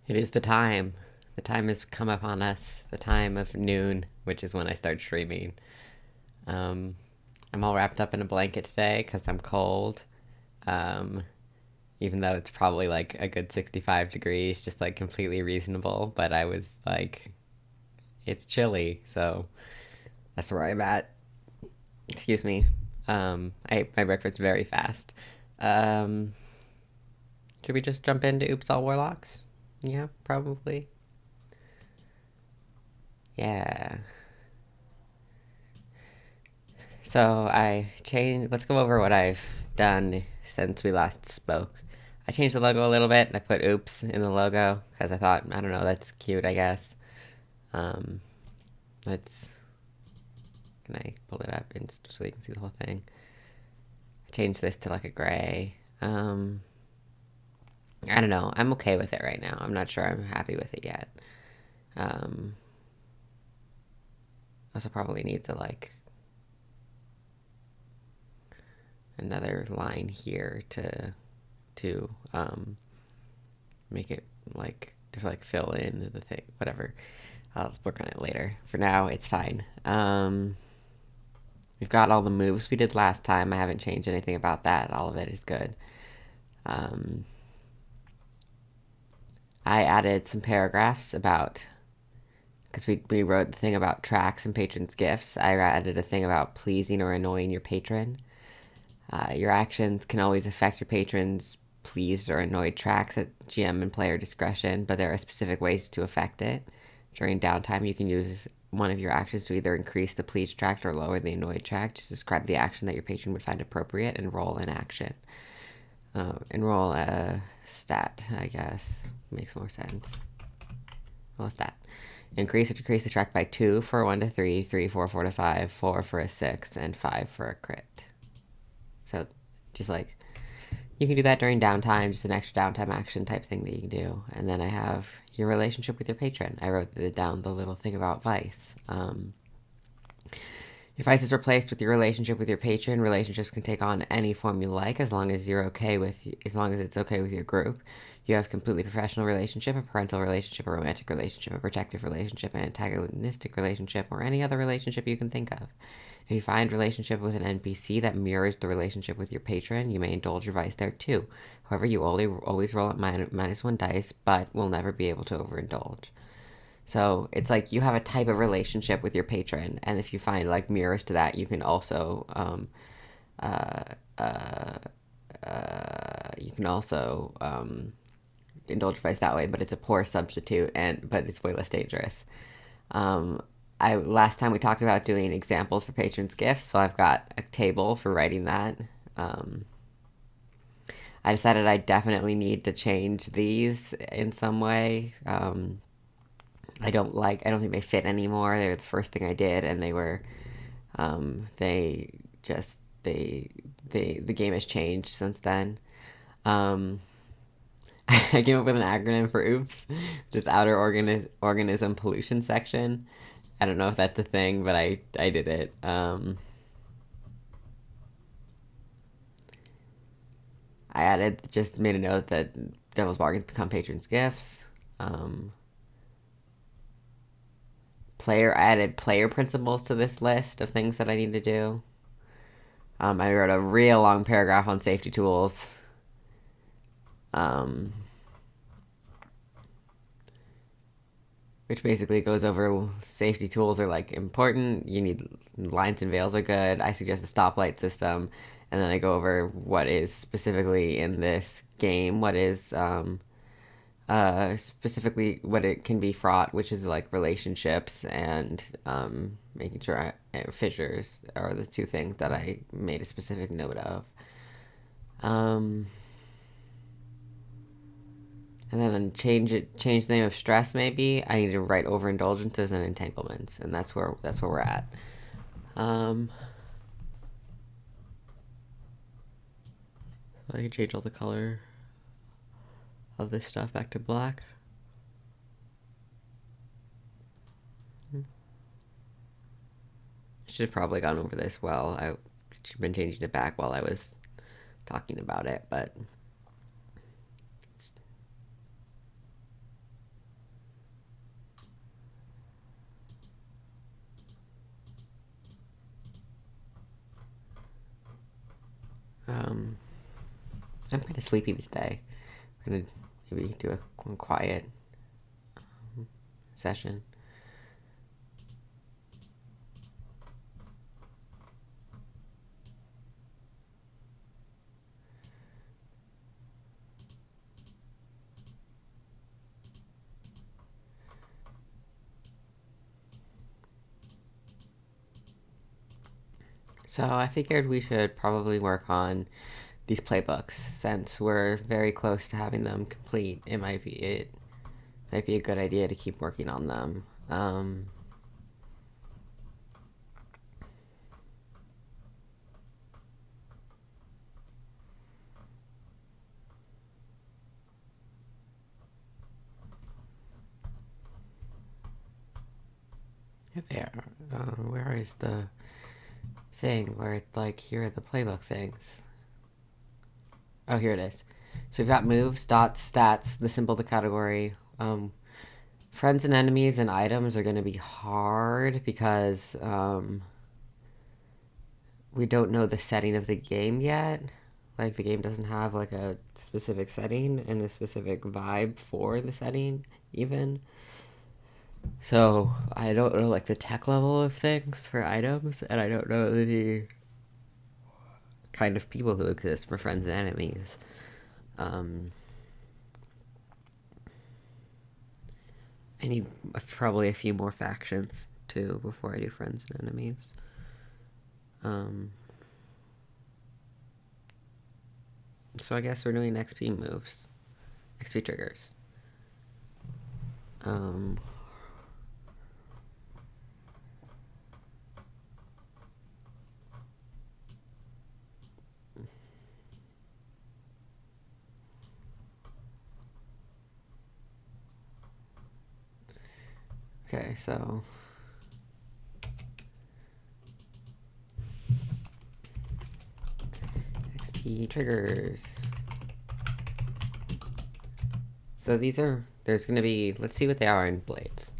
It is the time. The time has come upon us. The time of noon, which is when I start streaming. Um, I'm all wrapped up in a blanket today because I'm cold. Um, Even though it's probably like a good 65 degrees, just like completely reasonable. But I was like, it's chilly, so that's where I'm at. Excuse me. I ate my breakfast very fast. Um, should we just jump into Oops All Warlocks? Yeah, probably. Yeah. So I changed. Let's go over what I've done since we last spoke. I changed the logo a little bit. I put "oops" in the logo because I thought, I don't know, that's cute, I guess. Um, let's. Can I pull it up and so you can see the whole thing? I changed this to like a gray. I don't know. I'm okay with it right now. I'm not sure I'm happy with it yet. Um, Also probably needs a like another line here to make it like to like fill in the thing, whatever. I'll work on it later. For now, it's fine. We've got all the moves we did last time. I haven't changed anything about that. All of it is good. Um, I added some paragraphs about because we wrote the thing about tracks and patrons' gifts. I added a thing about pleasing or annoying your patron. Your actions can always affect your patrons' pleased or annoyed tracks at GM and player discretion, but there are specific ways to affect it. During downtime, you can use one of your actions to either increase the pleased track or lower the annoyed track. Just describe the action that your patron would find appropriate and roll an action. Enroll a stat, I guess. Makes more sense. Roll a stat. Increase or decrease the track by 2 for 1 to 3, 3, 4, 4 to 5, 4 for a 6, and 5 for a crit. So just like you can do that during downtime, just an extra downtime action type thing that you can do. And then I have your relationship with your patron. I wrote down the little thing about Vice. Your Vice is replaced with your relationship with your patron. Relationships can take on any form you like as long as as long as it's okay with your group. You have a completely professional relationship, a parental relationship, a romantic relationship, a protective relationship, an antagonistic relationship, or any other relationship you can think of. If you find relationship with an NPC that mirrors the relationship with your patron, you may indulge your vice there too. However, you always roll at -1 dice, but will never be able to overindulge. So it's like you have a type of relationship with your patron, and if you find like mirrors to that, you can also uh, uh, you can also indulge your vice that way. But it's a poor substitute, but it's way less dangerous. Um, I last time we talked about doing examples for patrons' gifts, so I've got a table for writing that. Um, I decided I definitely need to change these in some way. I don't think they fit anymore. They were the first thing I did, and they just the game has changed since then. Um, I came up with an acronym for OOPS, just Organism Pollution Section. I don't know if that's a thing, but I did it. I just made a note that Devil's Bargains become patrons' gifts. Um, I added player principles to this list of things that I need to do. I wrote a real long paragraph on safety tools. Um, which basically goes over safety tools are like important. You need lines and veils are good. I suggest a stoplight system, and then I go over what is specifically in this game, what is specifically what it can be fraught, which is like relationships and making sure fissures are the two things that I made a specific note of. Um, and then change the name of stress. Maybe I need to write overindulgences and entanglements, and that's where we're at. Um, I can change all the color of this stuff back to black. I should have probably gone over this while I should have been changing it back while I was talking about it, but I'm kind of sleepy this day. I'm gonna maybe do a quiet session. So I figured we should probably work on these playbooks since we're very close to having them complete. It might be a good idea to keep working on them. There. Where is the thing where it's like, here are the playbook things? Oh, here it is. So we've got moves, dots, stats, the symbol, the category. Friends and enemies and items are going to be hard because we don't know the setting of the game yet. Like, the game doesn't have like a specific setting and a specific vibe for the setting, even. So I don't know like the tech level of things for items, and I don't know the kind of people who exist for friends and enemies. I need probably a few more factions too before I do friends and enemies. So I guess we're doing XP moves, XP triggers. Okay, so XP triggers. So there's going to be, let's see what they are in Blades.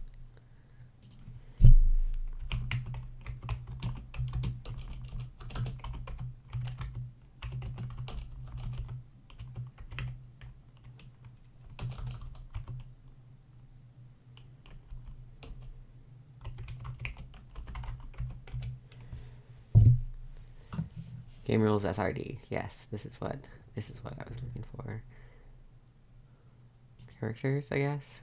Game rules SRD. Yes, this is what I was looking for. Characters, I guess.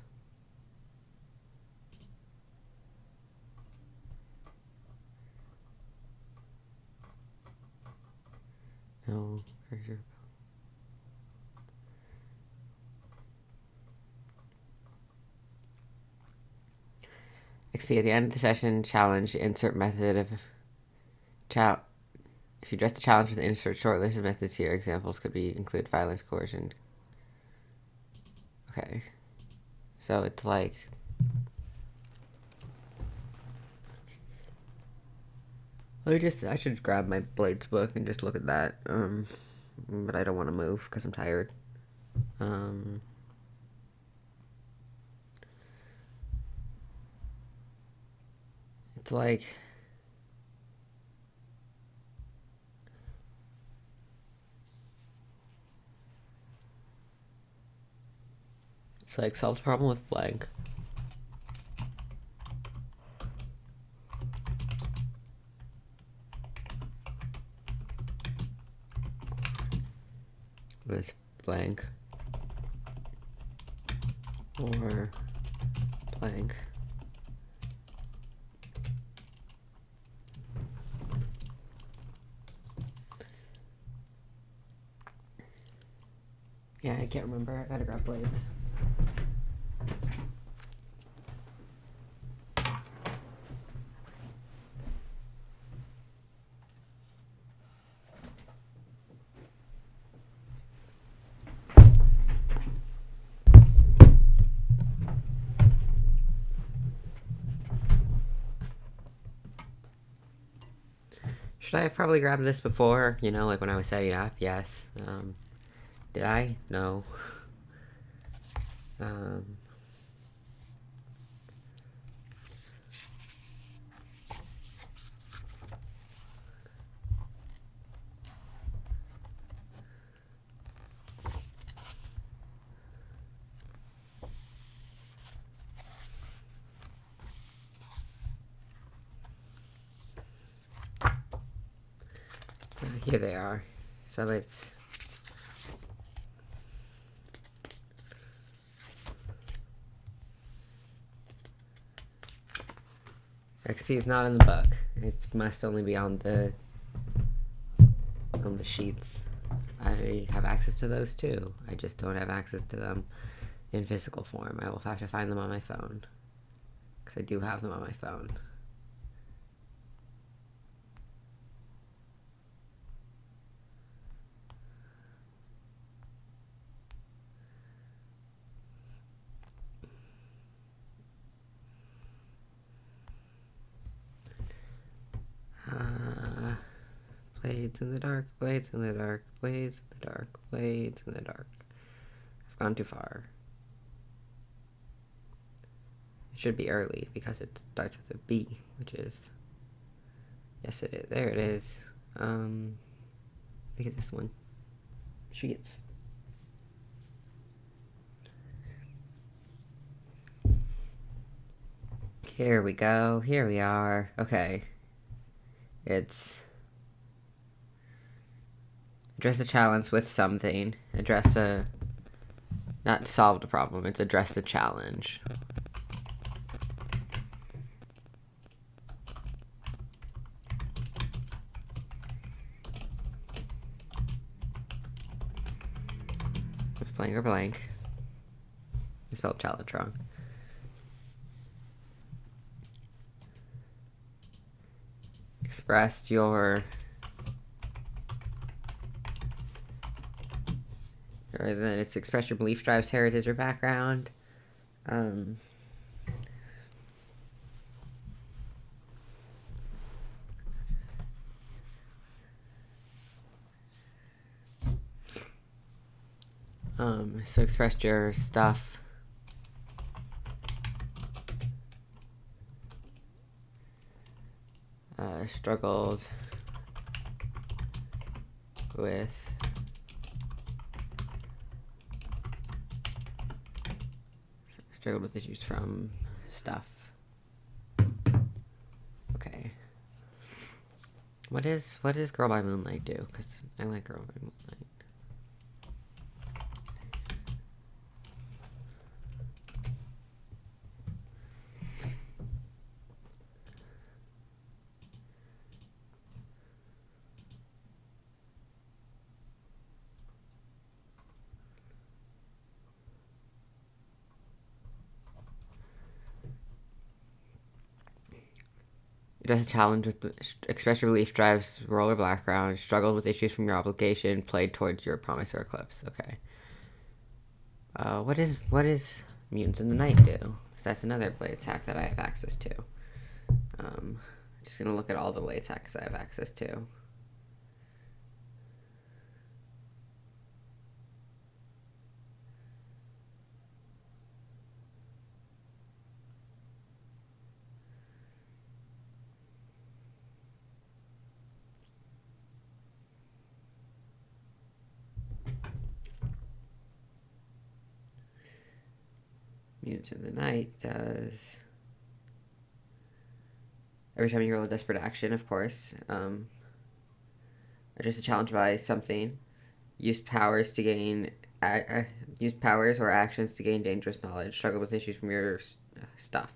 No character. XP at the end of the session challenge insert method of if you address the challenge with insert short list of methods here, examples could be include violence, coercion. Okay. So it's like I should grab my Blades book and just look at that. But I don't want to move because I'm tired. It's like solve the problem with blank. With blank or blank. Yeah, I can't remember. I gotta grab Blades. Should I have probably grabbed this before? You know, like when I was setting up? Yes. Did I? No. Here they are. So it's... XP is not in the book. It must only be on the sheets. I have access to those too. I just don't have access to them in physical form. I will have to find them on my phone. Because I do have them on my phone. Blades in the dark, blades in the dark, blades in the dark, blades in the dark. I've gone too far. It should be early because it starts with a B, which is... Yes, it is. There it is. Look at this one. Sheets. Here we go. Here we are. Okay. It's... Address the challenge with something. Address a... Not solve the problem, it's address the challenge. It's blank or blank. I spelled challenge wrong. Expressed your... Or then it's express your belief, drives, heritage, or background. So express your stuff. Struggled with issues from stuff. Okay. What does Girl by Moonlight do? Because I like Girl by Moonlight. Address a challenge with express your belief, drives roller background, struggled with issues from your obligation, played towards your promise or eclipse. Okay. What is Mutants in the Night do? Because that's another blade hack that I have access to. Just gonna look at all the blade hacks I have access to. Mutants in the Night does... Every time you roll a desperate action, of course. Address a challenge by something. Use powers to gain... use powers or actions to gain dangerous knowledge. Struggle with issues from your stuff.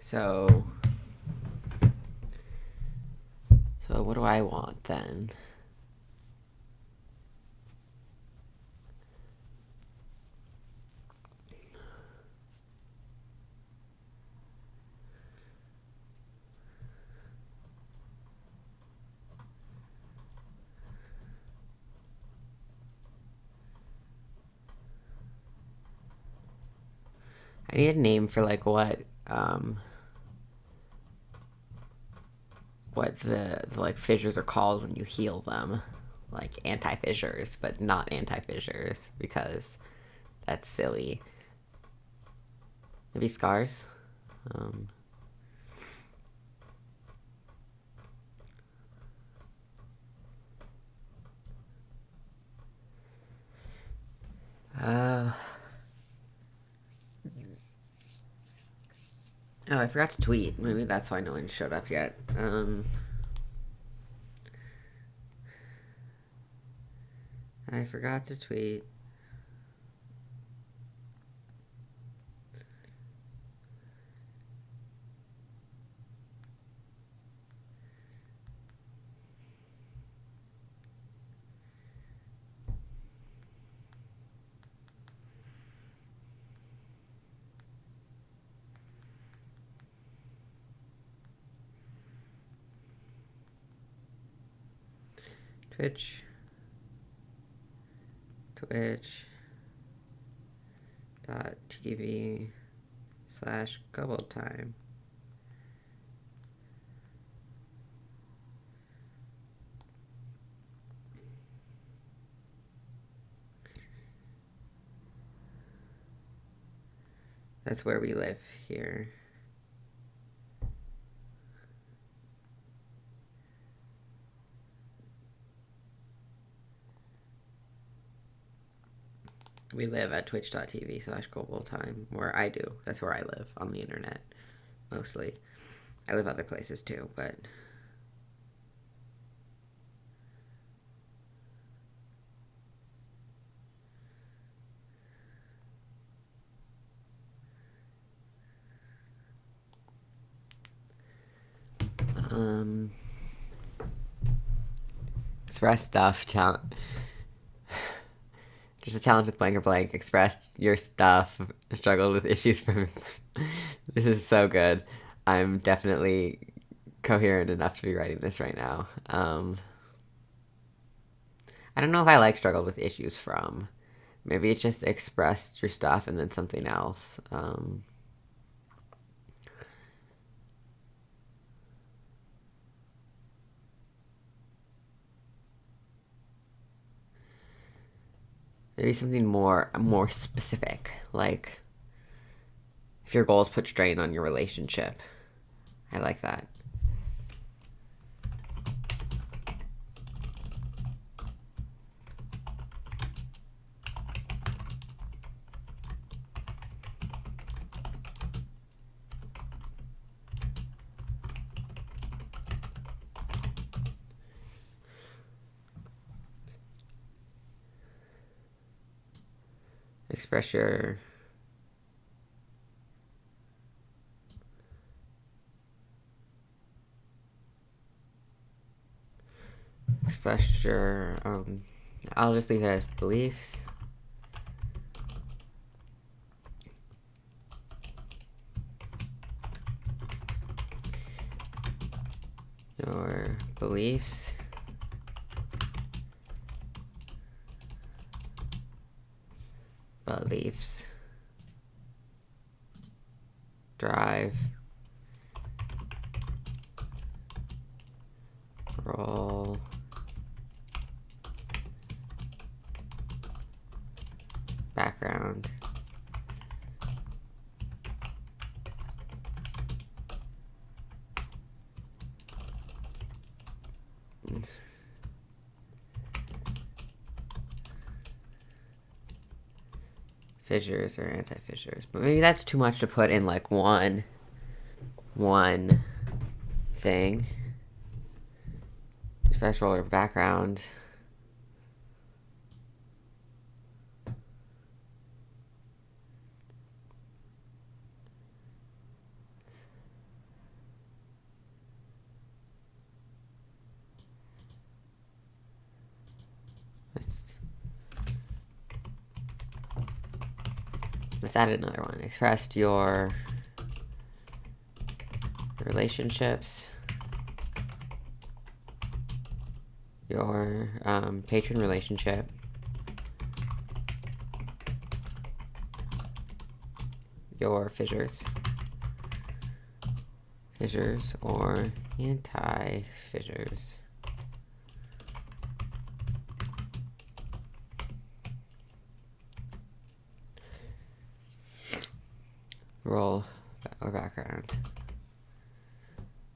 So what do I want then? I need a name for like what the like fissures are called when you heal them, like anti-fissures, but not anti-fissures because that's silly. Maybe scars. Uh, oh, I forgot to tweet. Maybe that's why no one showed up yet. I forgot to tweet. Twitch.tv/GoubleTime. That's where we live here. We live at twitch.tv/GlobalTime, where I do. That's where I live on the internet, mostly. I live other places too, but... Express stuff, just a challenge with blank or blank. Expressed your stuff. Struggled with issues from... This is so good. I'm definitely coherent enough to be writing this right now. I don't know if I like struggled with issues from. Maybe it's just expressed your stuff and then something else. Maybe something more specific, like if your goals put strain on your relationship. I like that. Express your I'll just leave it as beliefs. Your beliefs. Beliefs. Drive. Roll. Background. Fissures or anti-fissures. But maybe that's too much to put in like one thing. Express roller background. Let's add another one. Express your relationships, your patron relationship, your fissures or anti-fissures. Roll or background.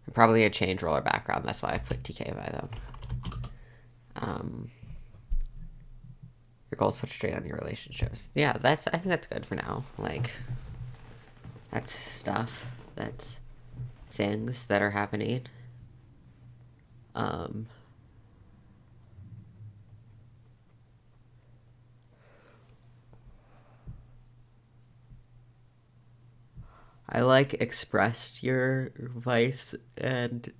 I'm probably a change roll or background. That's why I put TK by them. Your goals put straight on your relationships. Yeah, I think that's good for now. Like, that's stuff. That's things that are happening. I like expressed your vice and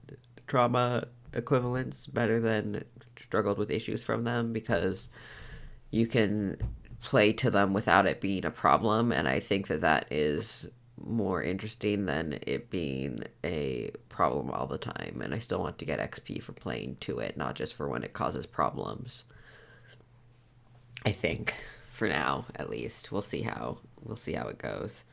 trauma equivalents better than struggled with issues from them, because you can play to them without it being a problem, and I think that is more interesting than it being a problem all the time. And I still want to get XP for playing to it, not just for when it causes problems. I think, for now at least. We'll see how it goes.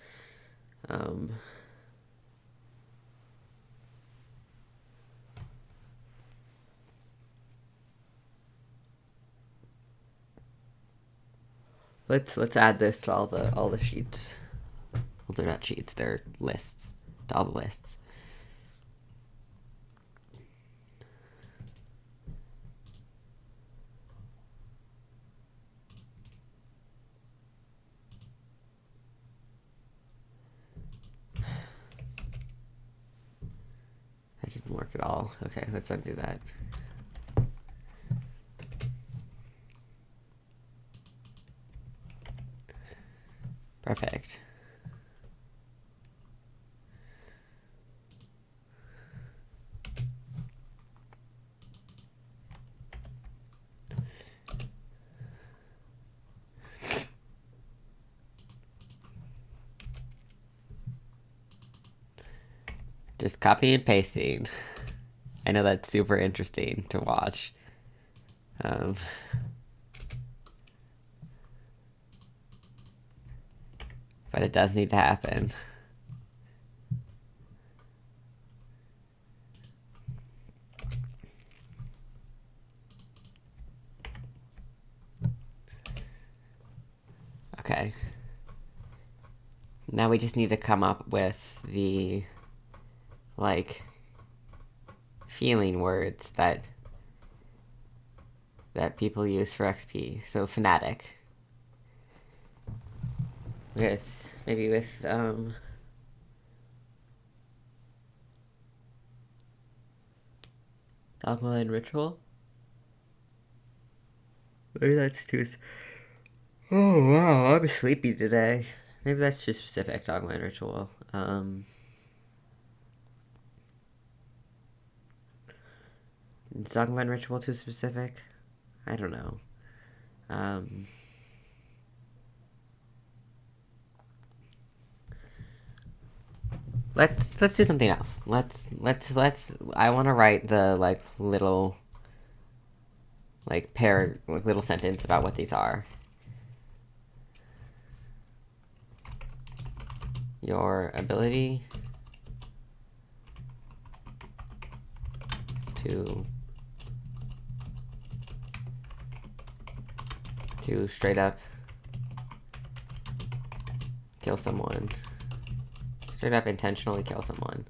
Let's add this to all the sheets. Well, they're not sheets; they're lists. To all the lists. That didn't work at all. Okay, let's undo that. Perfect. Just copy and pasting. I know that's super interesting to watch. But it does need to happen. Okay. Now we just need to come up with the, like, feeling words that people use for XP. So fanatic. Maybe with dogma and ritual. Maybe that's too. Oh wow, I'm sleepy today. Maybe that's too specific. Dogma and ritual. Is dogma and ritual too specific? I don't know. Let's do something else. Let's I want to write the like little little sentence about what these are. Your ability to straight up kill someone. Straight up intentionally kill someone.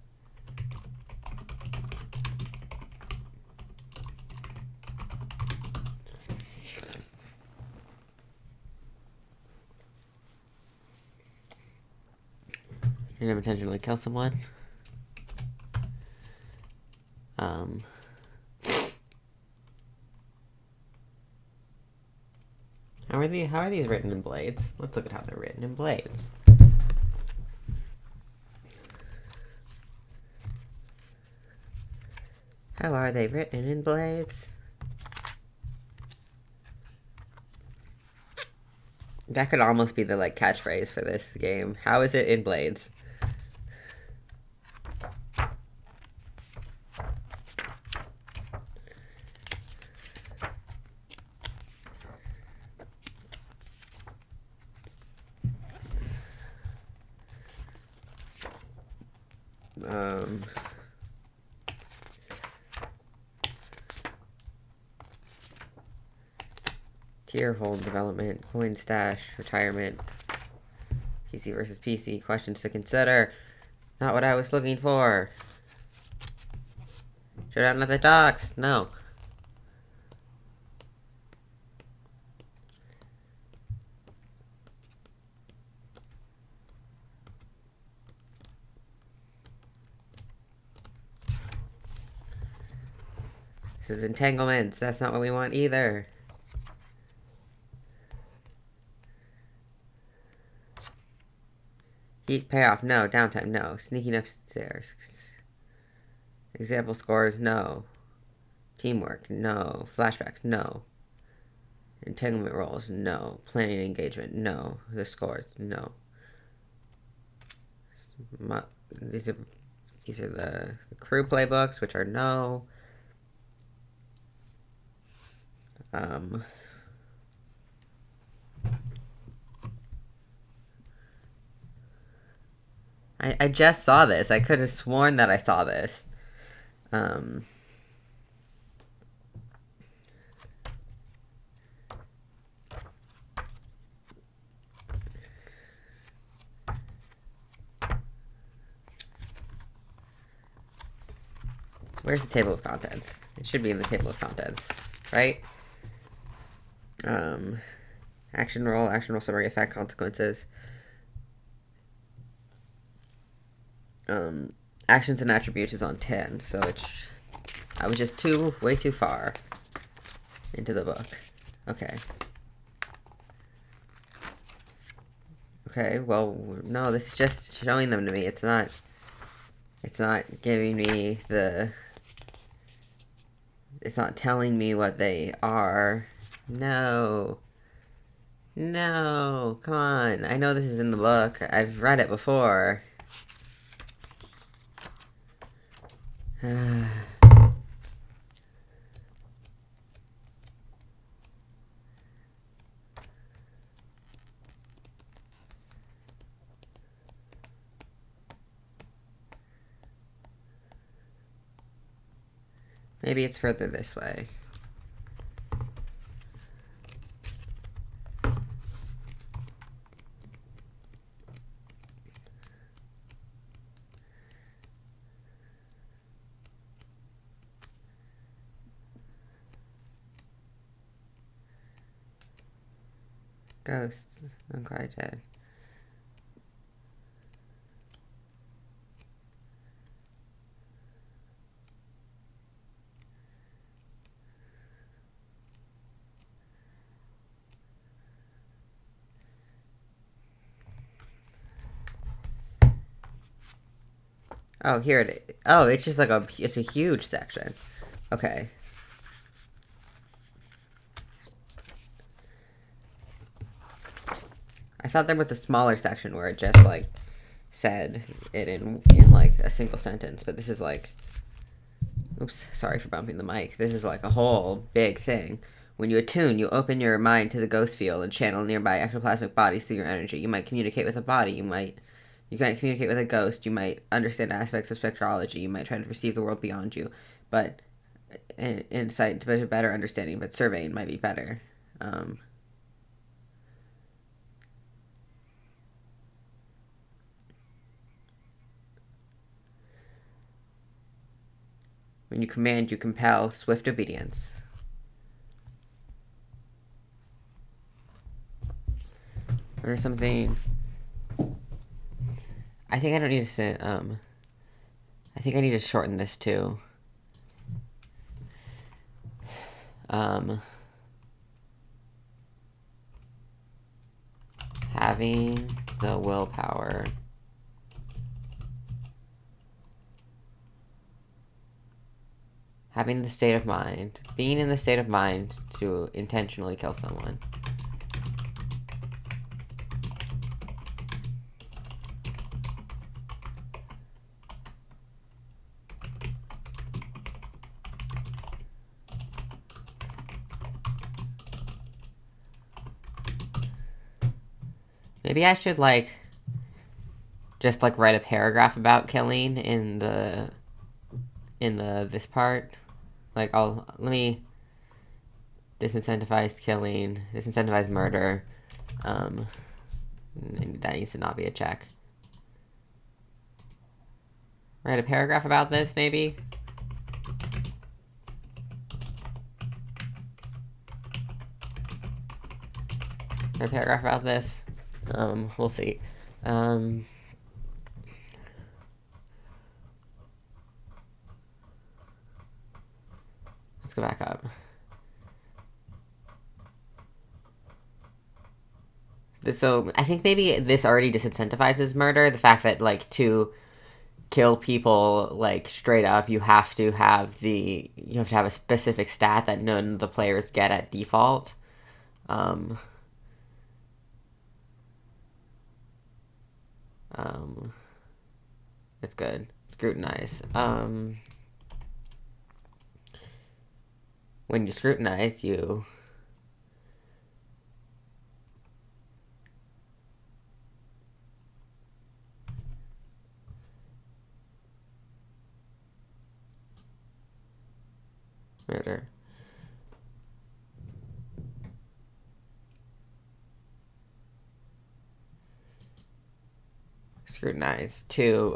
Straight up intentionally kill someone. How are these written in Blades? Let's look at how they're written in Blades. How are they written in Blades? That could almost be the like catchphrase for this game. How is it in Blades? Tier, hold, development, coin stash, retirement, PC versus PC, questions to consider. Not what I was looking for. Showdown at the docks. No. This is entanglements. That's not what we want either. Heat payoff, no. Downtime, no. Sneaking upstairs. Example scores, no. Teamwork, no. Flashbacks, no. Entanglement rolls, no. Planning engagement, no. The scores, no. These are the crew playbooks, which are no. I just saw this. I could have sworn that I saw this. Where's the table of contents? It should be in the table of contents, right? Action roll summary, effect, consequences. Actions and attributes is on 10, so I was just way too far into the book. Okay. Okay, well, no, this is just showing them to me. It's not giving me it's not telling me what they are. No. No, come on. I know this is in the book. I've read it before. Maybe it's further this way. Ghosts. I'm quite dead. Oh, here it is. Oh, it's just like it's a huge section. Okay. I thought there was a smaller section where it just like said it in like a single sentence, but this is like, oops, sorry for bumping the mic. This is like a whole big thing. When you attune, you open your mind to the ghost field and channel nearby ectoplasmic bodies through your energy. You might communicate with a body. You might communicate with a ghost. You might understand aspects of spectrology. You might try to perceive the world beyond you. But insight to a better understanding, but surveying might be better. When you command, you compel swift obedience. Or something. I think I don't need to say, I think I need to shorten this too. Having the willpower having the state of mind, being in the state of mind to intentionally kill someone. Maybe I should just write a paragraph about killing in this part. Let me disincentivize killing, disincentivize murder. That needs to not be a check. Write a paragraph about this, maybe? Write a paragraph about this? We'll see. Let's go back up. So I think maybe this already disincentivizes murder. The fact that, like, to kill people, like, straight up, you have to have a specific stat that none of the players get at default. It's good. Scrutinize. When you scrutinize, you murder. Scrutinize to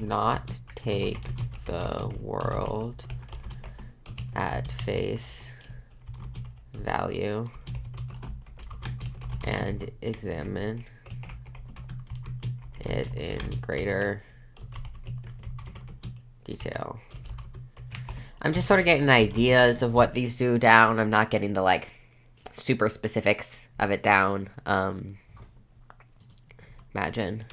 not take the world at face value and examine it in greater detail. I'm just sort of getting ideas of what these do down. I'm not getting the, like, super specifics of it down. Imagine.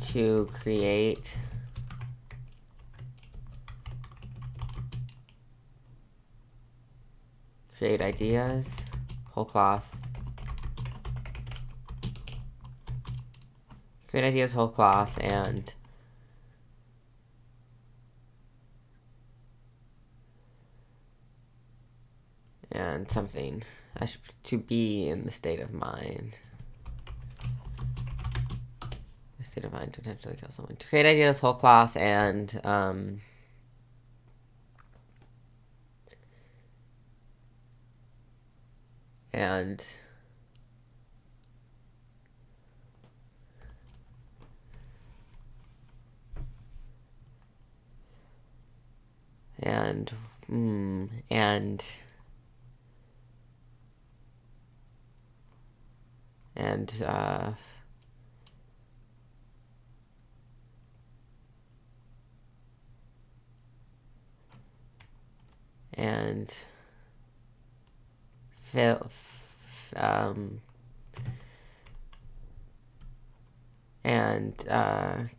To create ideas, whole cloth. Create ideas, whole cloth, and something. To be in the state of mind. The state of mind to potentially kill someone. To create ideas, whole cloth, and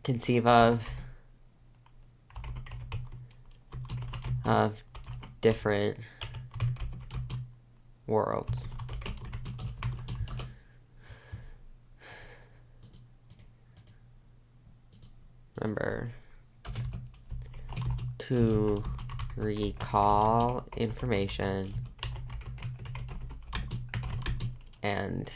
conceive of different worlds. Remember to recall information and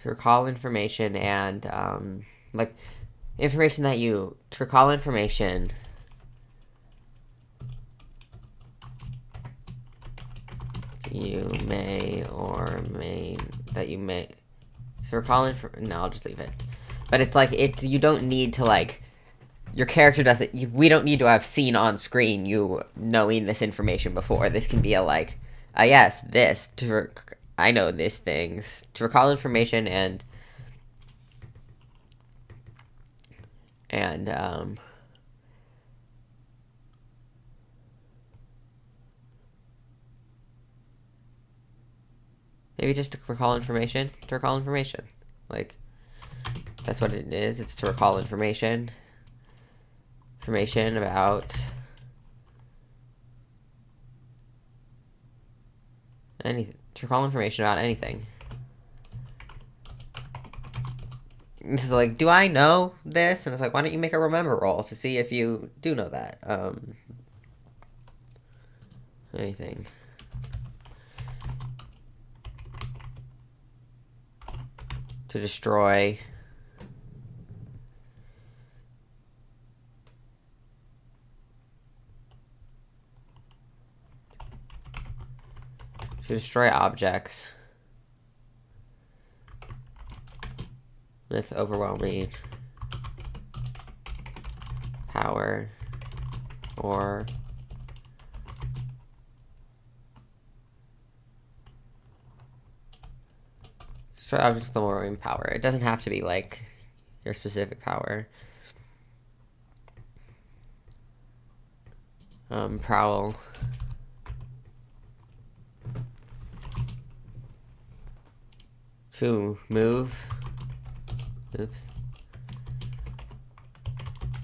to recall information and like information that to recall information you may or may to recall no, I'll just leave it. But it's like you don't need to, like, your character doesn't, we don't need to have seen on screen you knowing this information before. This can be a, like, yes, this I know these things. To recall information and maybe just to recall information. To recall information. Like, that's what it is. It's to recall information. Information about anything. To recall information about anything. This is like, do I know this? And it's like, why don't you make a remember roll to see if you do know that? Anything. To destroy to destroy objects with overwhelming power or destroy objects with overwhelming power. It doesn't have to be like your specific power. Prowl. To move. Oops.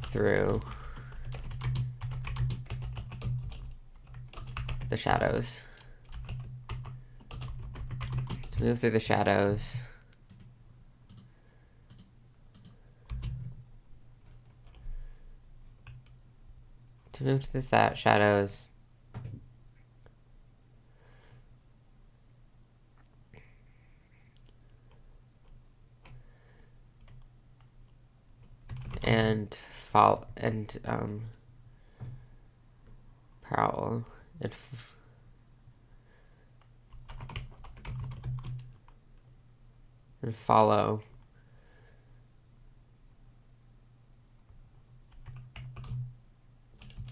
Through the shadows. To move through the shadows. To move through the shadows. And prowl and follow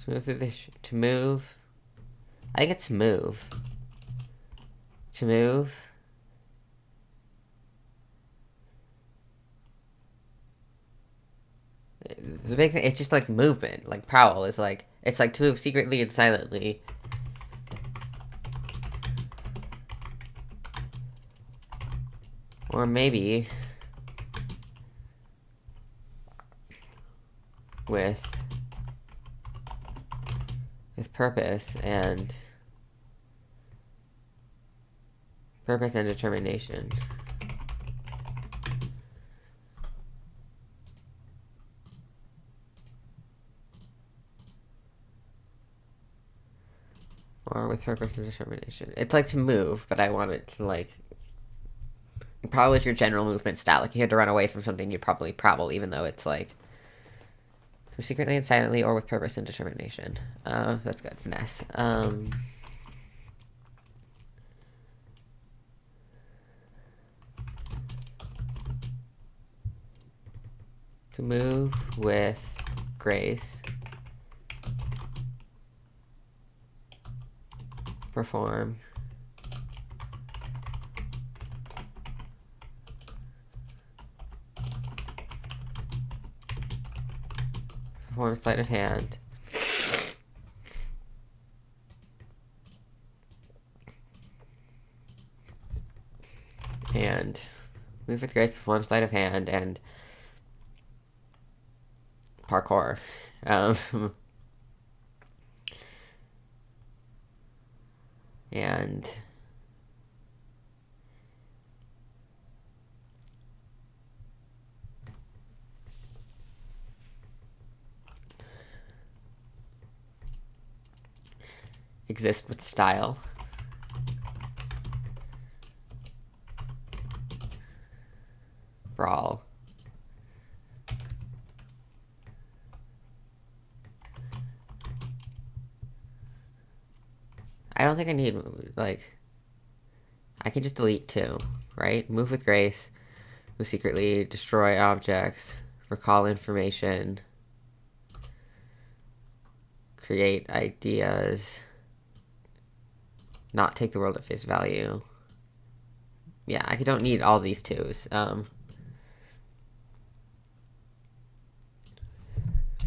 to move through the to move. I think it's move. To move. The big thing, it's just like movement. Like prowl is like, it's like to move secretly and silently. Or maybe with purpose and determination. Or with purpose and determination. It's like to move, but I want it to like... Probably with your general movement style. Like, you had to run away from something, you'd probably prowl, even though it's like... secretly and silently, or with purpose and determination. That's good. Finesse. To move with grace. Perform. Perform sleight of hand. And move with grace, perform sleight of hand, and parkour. And exist with style. Brawl. I don't think I need, like... I can just delete two, right? Move with grace. Move secretly. Destroy objects. Recall information. Create ideas. Not take the world at face value. Yeah, I don't need all these twos.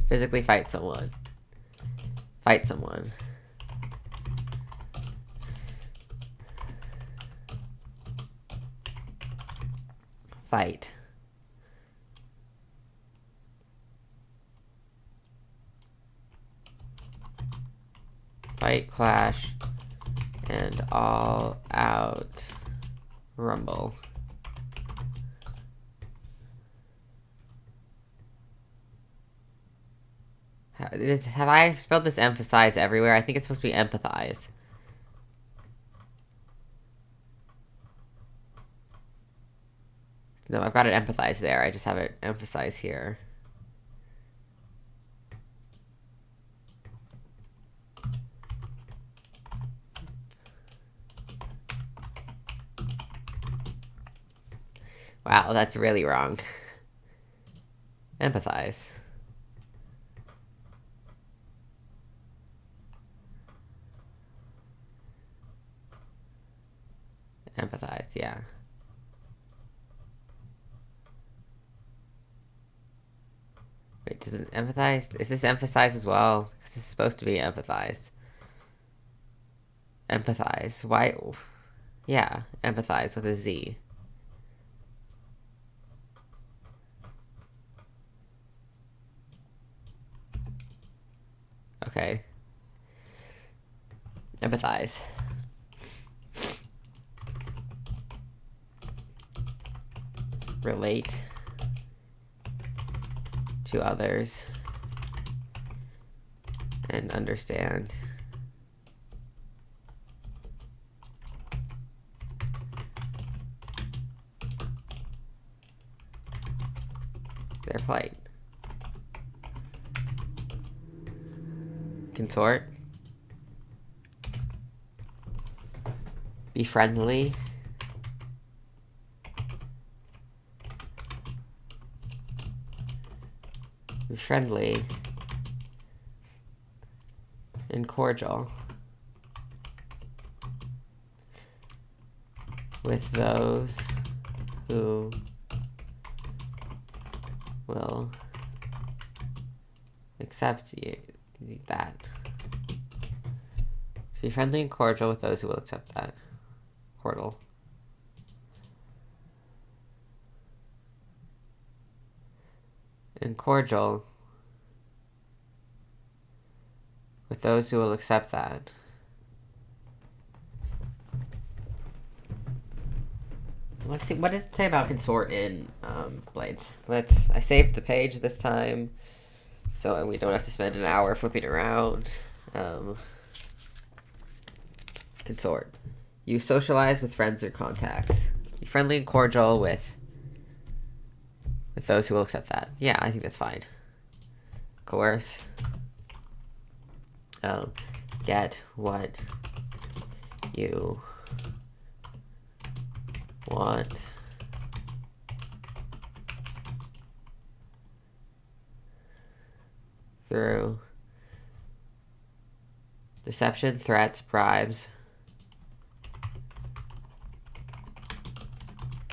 Physically fight someone. Fight someone. Fight. Fight, clash, and all out rumble. Have I spelled this emphasize everywhere? I think it's supposed to be empathize. No, I've got it empathize there. I just have it emphasize here. Wow, that's really wrong. Empathize. Empathize, yeah. Wait, does it empathize? Is this emphasize as well? Because this is supposed to be empathize. Empathize. Why? Yeah, empathize with a Z. Okay. Empathize. Relate to others and understand their plight. Consort. Be friendly. Be friendly and cordial with those who will accept you. That. Be friendly and cordial with those who will accept that. Cordial. And cordial with those who will accept that. Let's see, what does it say about consort in Blades? I saved the page this time, so we don't have to spend an hour flipping around. Consort. You socialize with friends or contacts. Be friendly and cordial with those who will accept that. Yeah, I think that's fine. Coerce. Get what you want. Through deception, threats, bribes.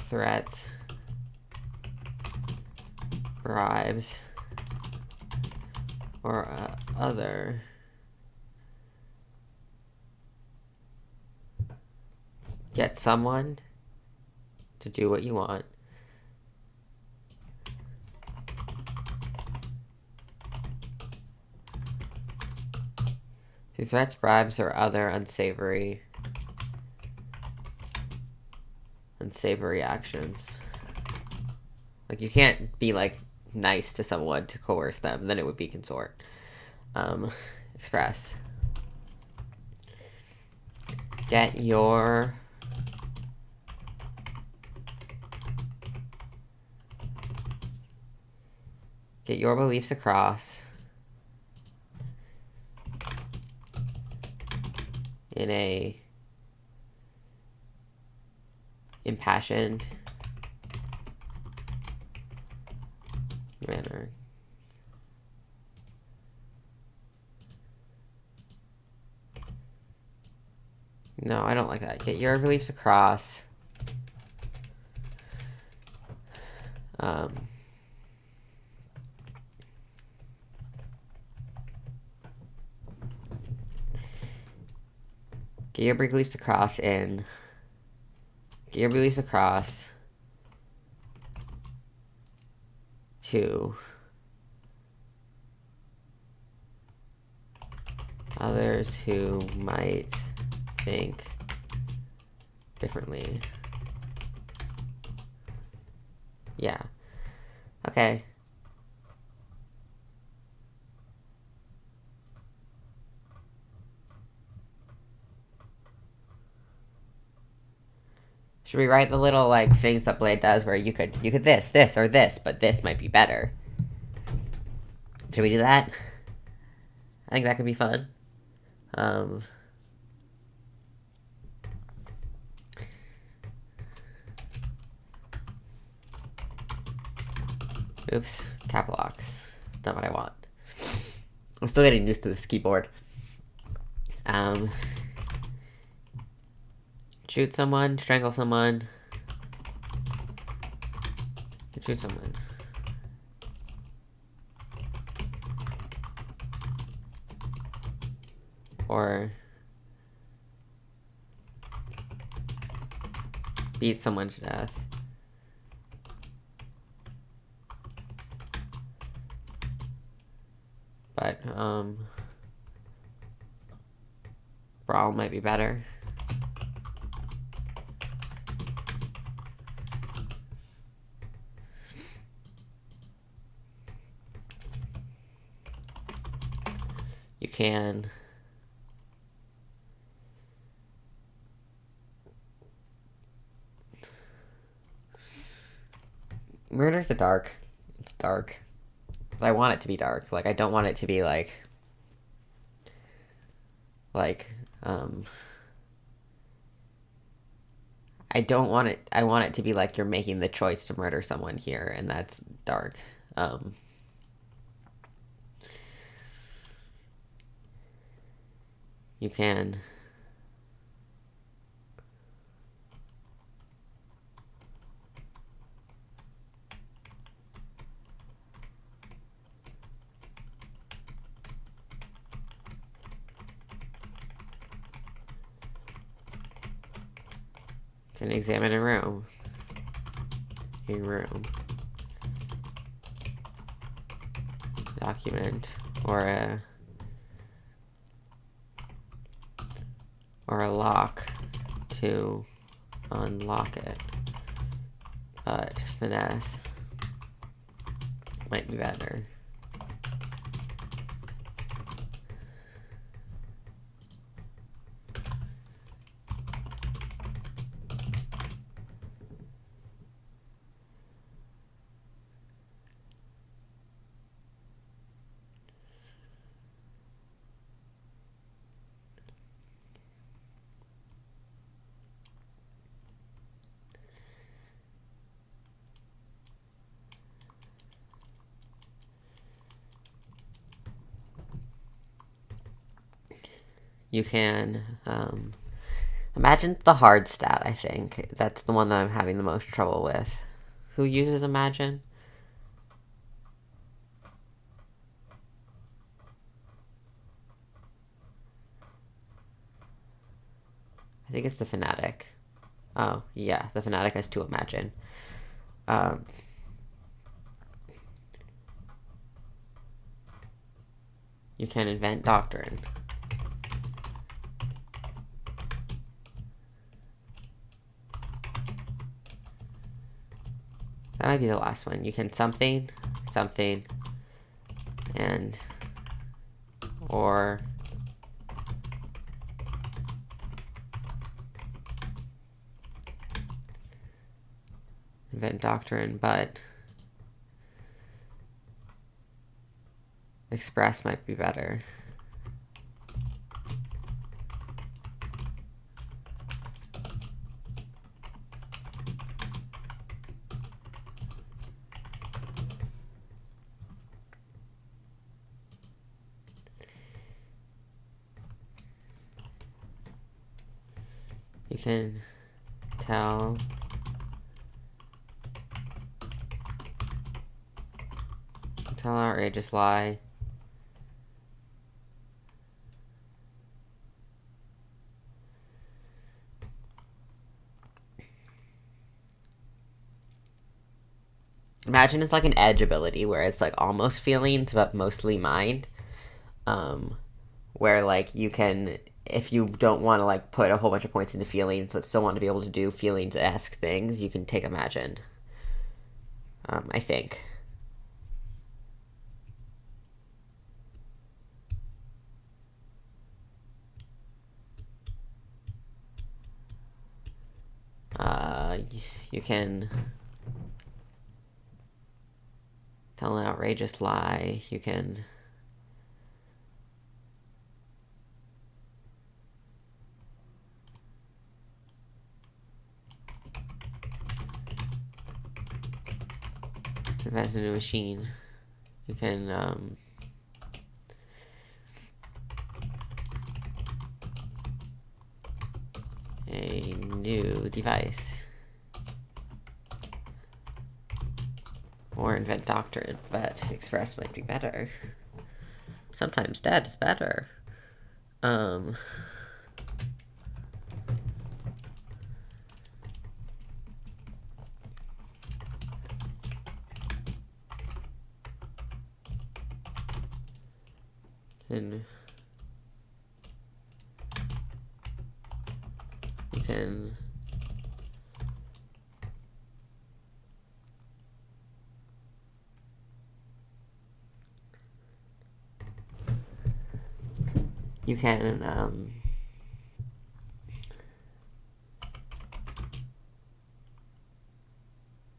Threats. Bribes. Or other get someone to do what you want. Through threats, bribes, or other unsavory actions. Like, you can't be, like, nice to someone to coerce them, then it would be consort. Express. Get your beliefs across in a impassioned manner. No, I don't like that. Get your beliefs across. Get your beliefs across in. Get your beliefs across to others who might think differently. Yeah. Okay. Should we write the little, like, things that Blade does where you could this, or this, but this might be better? Should we do that? I think that could be fun. Oops, cap locks. Not what I want. I'm still getting used to this keyboard. Shoot someone, strangle someone. Shoot someone. Or beat someone to death. But, brawl might be better. You can Murder's the dark. It's dark. But I want it to be dark. Like, I don't want it to be like I don't want it. I want it to be like you're making the choice to murder someone here, and that's dark. You can examine a room. Document or a lock to unlock it. But finesse might be better. You can imagine the hard stat. I think that's the one that I'm having the most trouble with. Who uses imagine? I think it's the fanatic. Oh yeah, the fanatic has to imagine. You can invent doctrine. That might be the last one. You can something, and or invent doctrine, but express might be better. You can tell outrageous lie. Imagine it's like an edge ability where it's like almost feelings but mostly mind. Where like you can, if you don't want to like put a whole bunch of points into feelings but still want to be able to do feelings-esque things, you can take imagine. I think. You can tell an outrageous lie. You can invent invent a new machine. You can a new device. Or invent doctrine, but express might be better. Sometimes dead is better. And you can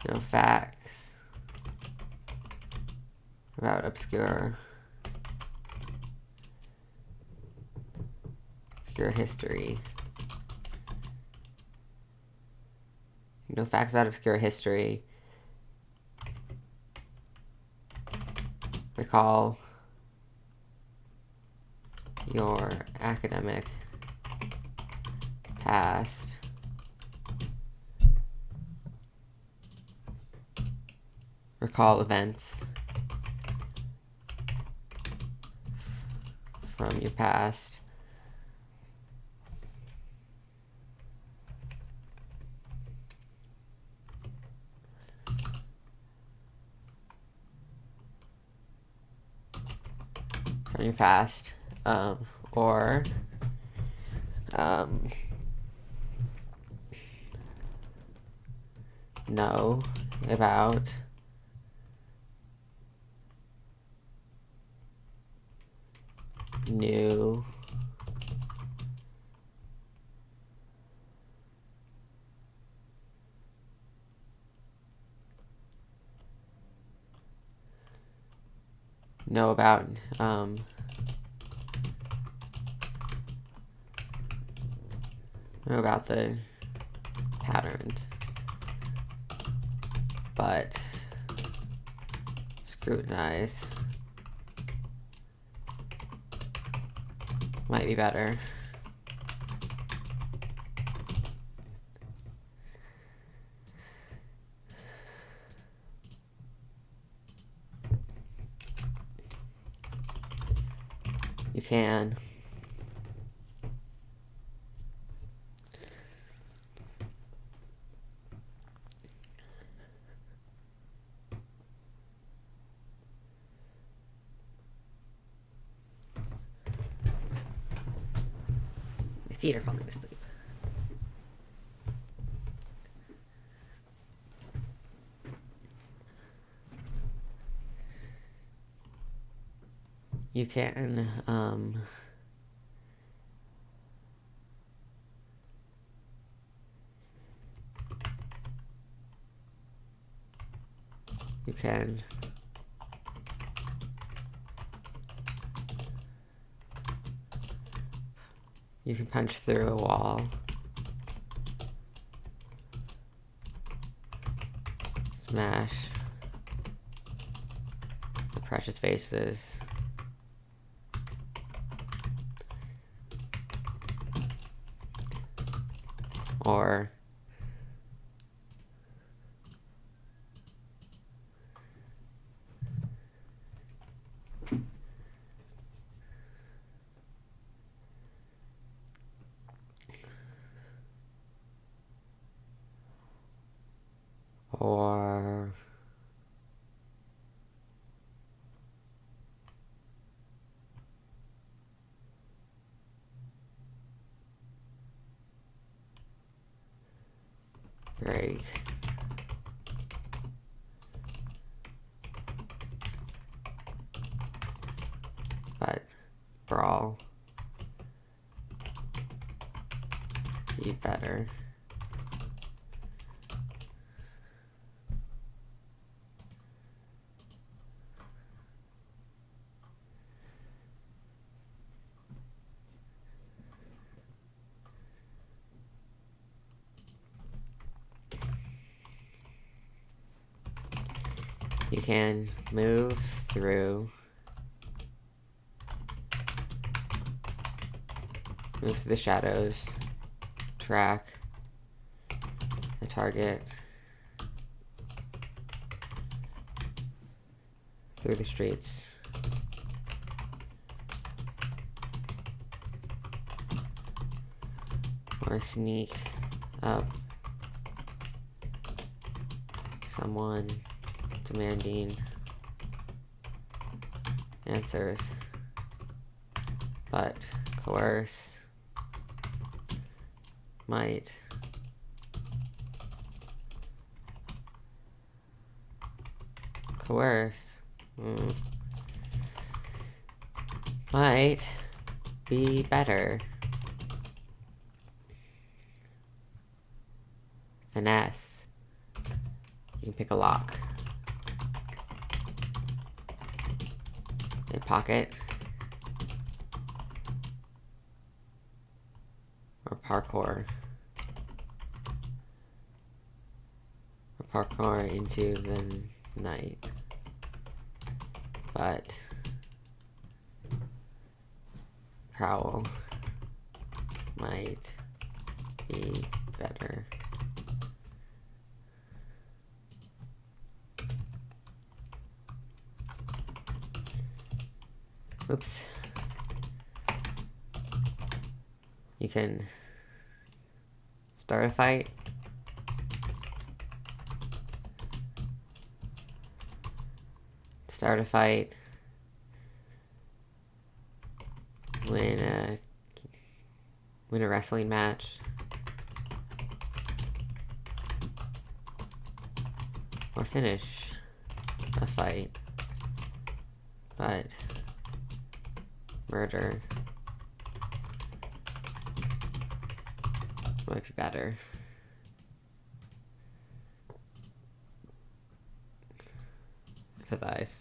know facts about obscure history. No facts about obscure history. Recall your academic past. Recall events from your past. Or know about new know about the patterns, but scrutinize might be better. You can my feet are falling asleep. You can you can punch through a wall, smash the precious vases, or break but brawl be better. You can move through the shadows, track the target through the streets. Or sneak up someone demanding answers, but coerce might might be better. Finesse. You can pick a lock. A pocket. Or parkour. Or parkour into the night. But prowl might be better. Oops. You can start a fight. Start a fight. Win a wrestling match. Or finish a fight. But murder might be better. Empathize.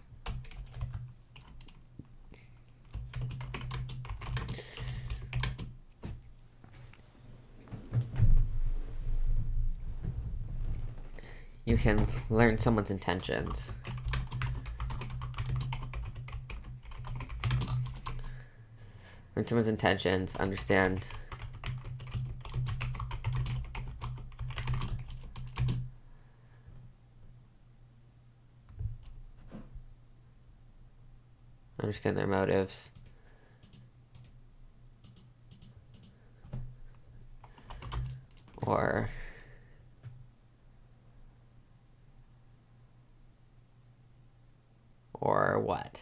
You can learn someone's intentions. Learn someone's intentions, understand their motives. Or what?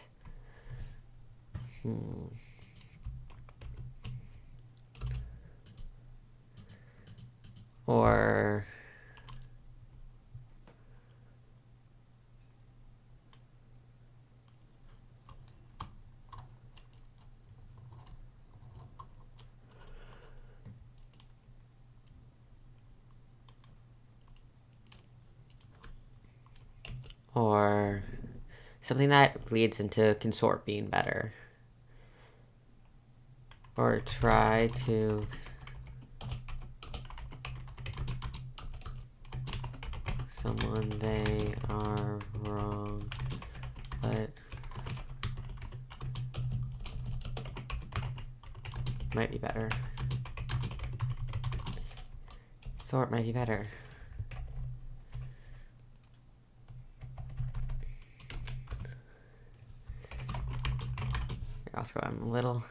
Or something that leads into consort being better. Or try to someone they are wrong, but might be better. Sort might be better. I'll scroll down a little.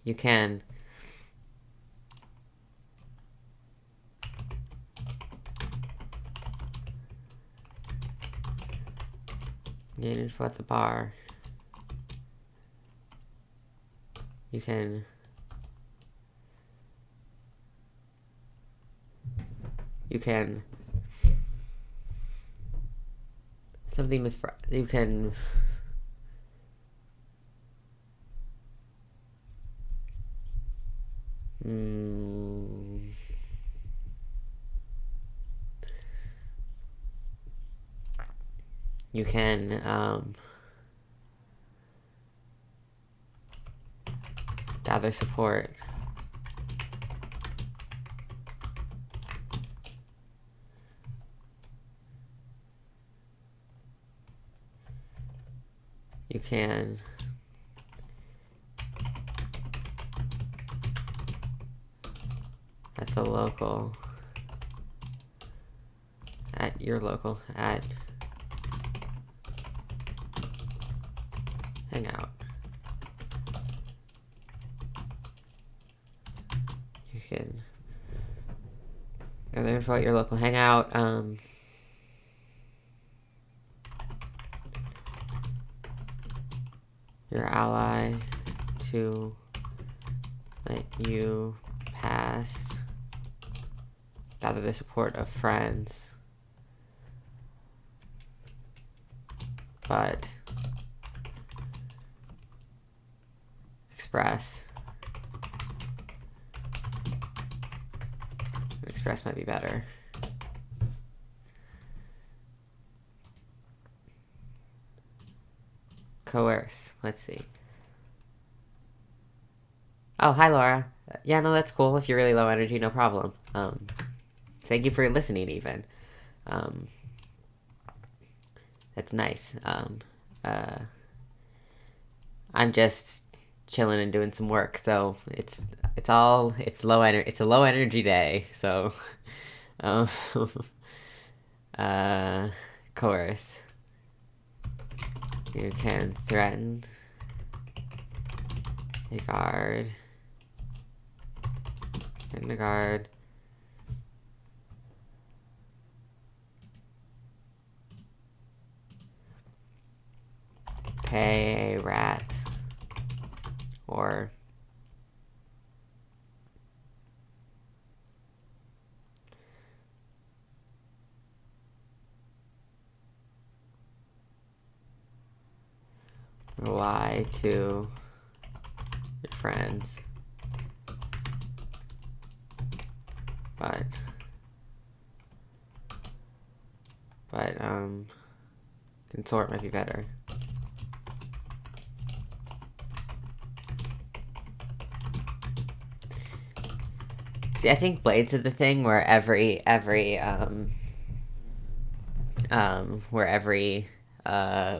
You can gain info at the bar. You can something with you can you can gather support. you can at the local, at your local, at Hangout. You can gather info at your local Hangout. Your ally to let you pass. Gather the support of friends. But Express might be better. Coerce. Let's see. Oh, hi, Laura. Yeah, no, that's cool. If you're really low energy, no problem. Thank you for listening, even. That's nice. I'm just chilling and doing some work, so it's low energy. It's a low energy day, so coerce. You can threaten a guard. Threaten a guard. Pay a rat. Or lie to your friends, but consort might be better. See, I think Blades is the thing where every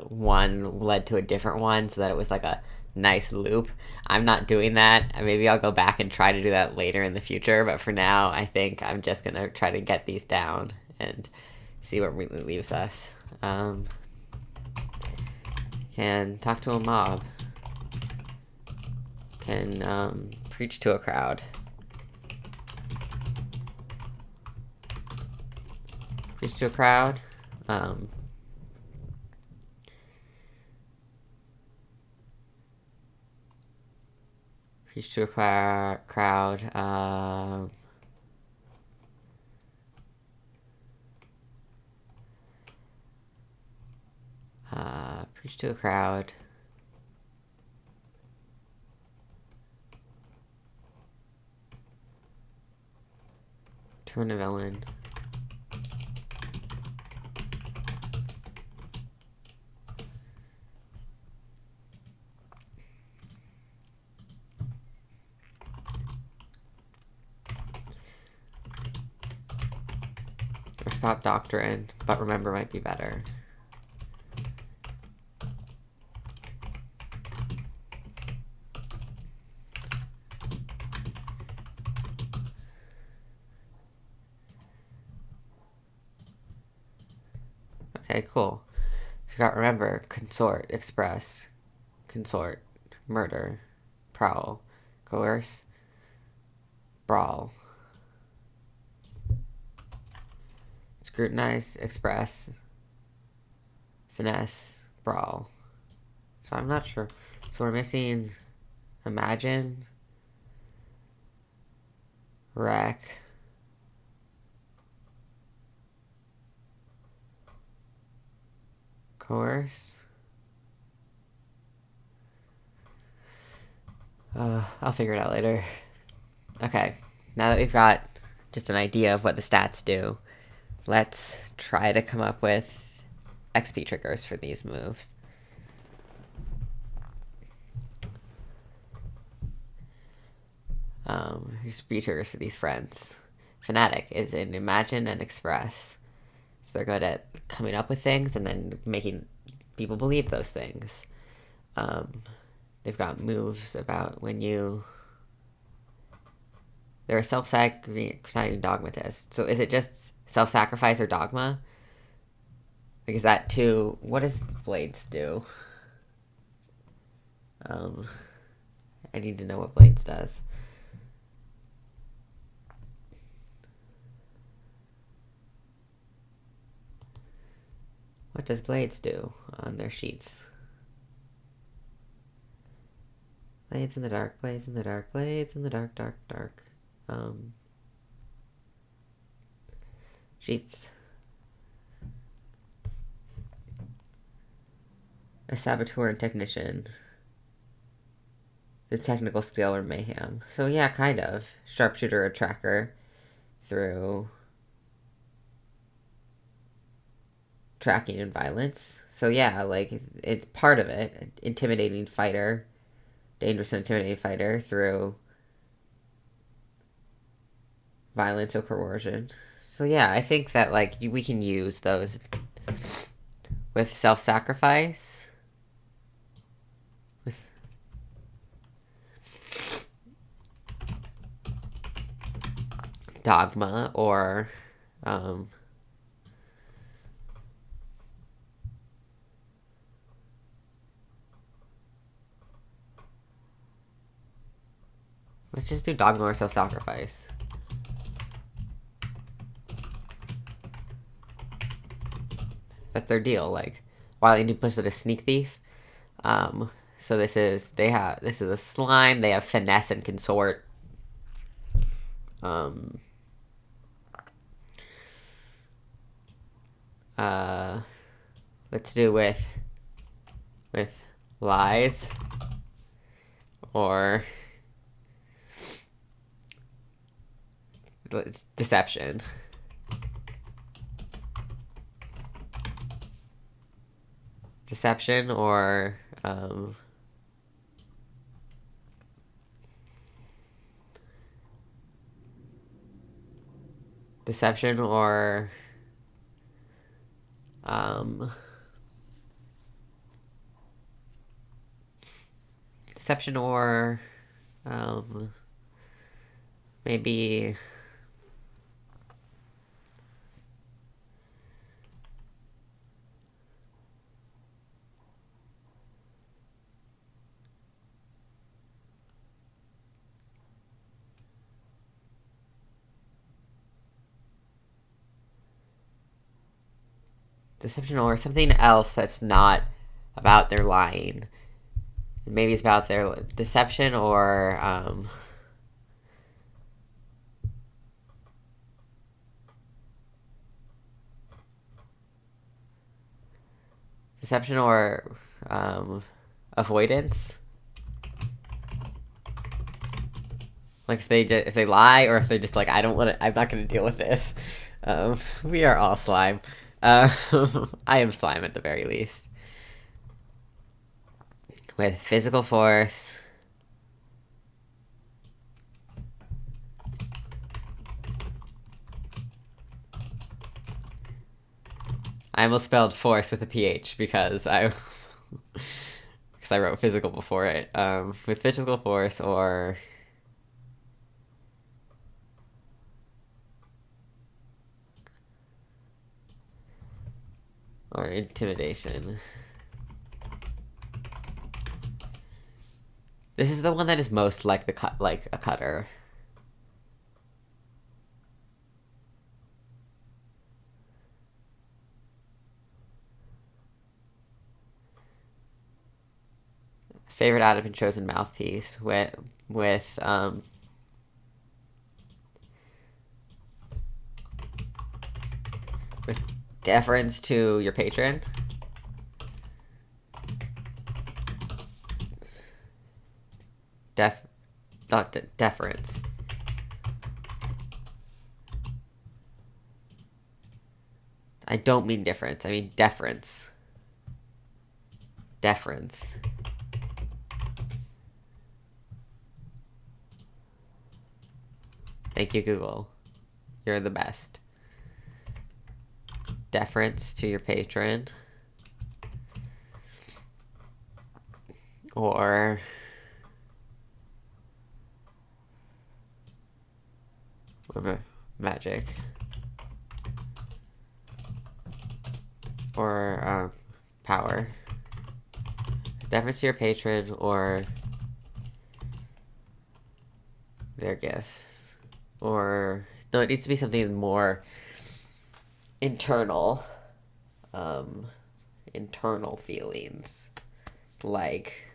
one led to a different one, so that it was like a nice loop. I'm not doing that. Maybe I'll go back and try to do that later in the future, but for now, I think I'm just gonna try to get these down and see what really leaves us. Can talk to a mob. Can preach to a crowd. Preach to a crowd. Preach to a crowd. Preach to a crowd. Turn a villain. Or spot doctrine, but remember might be better. Okay, cool. Forgot remember, consort, express, consort, murder, prowl, coerce, brawl, scrutinize, express, finesse, brawl. So I'm not sure. So we're missing imagine, wreck, coerce. I'll figure it out later. Okay, now that we've got just an idea of what the stats do, let's try to come up with XP triggers for these moves. XP triggers for these friends. Fanatic is in Imagine and Express. So they're good at coming up with things and then making people believe those things. They've got moves about when you... They're a self-sacrificing dogmatist. So is it just self-sacrifice or dogma? Like, is that too... What does Blades do? I need to know what Blades does. What does Blades do on their sheets? Blades in the dark, blades in the dark, blades in the dark, dark, dark. Sheets. A saboteur and technician. The technical skill or mayhem. So yeah, kind of. Sharpshooter or tracker through tracking and violence. So yeah, like, it's part of it. Intimidating fighter. Dangerous and intimidating fighter through violence or coercion. So yeah, I think that, like, we can use those with self-sacrifice. With dogma or let's just do dogma or self-sacrifice. That's their deal. Like, wildly duplicitous sneak thief. So this is a slime. They have finesse and consort. Let's do with lies or deception. Deception or deception or deception or maybe deception or something else that's not about their lying. Maybe it's about their deception or deception or avoidance. Like, if they lie, or if they're just like, I'm not gonna deal with this. We are all slime. I am slime at the very least. With physical force. I almost spelled force with a PH because I wrote physical before it. With physical force or intimidation. This is the one that is most like a cutter. Favorite out of and chosen mouthpiece with deference to your patron. Not deference. I don't mean difference. I mean deference. Deference. Thank you, Google. You're the best. Deference to your patron. or magic, or power. Deference to your patron or their gifts. Or, no, it needs to be something more internal. Internal feelings. Like,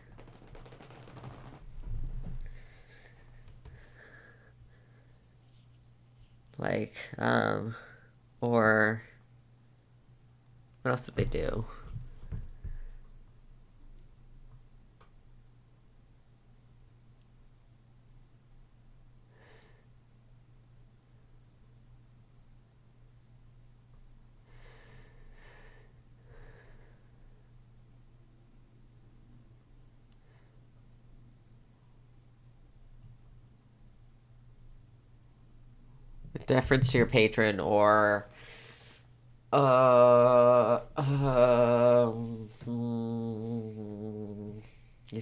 or what else did they do? Deference to your patron or these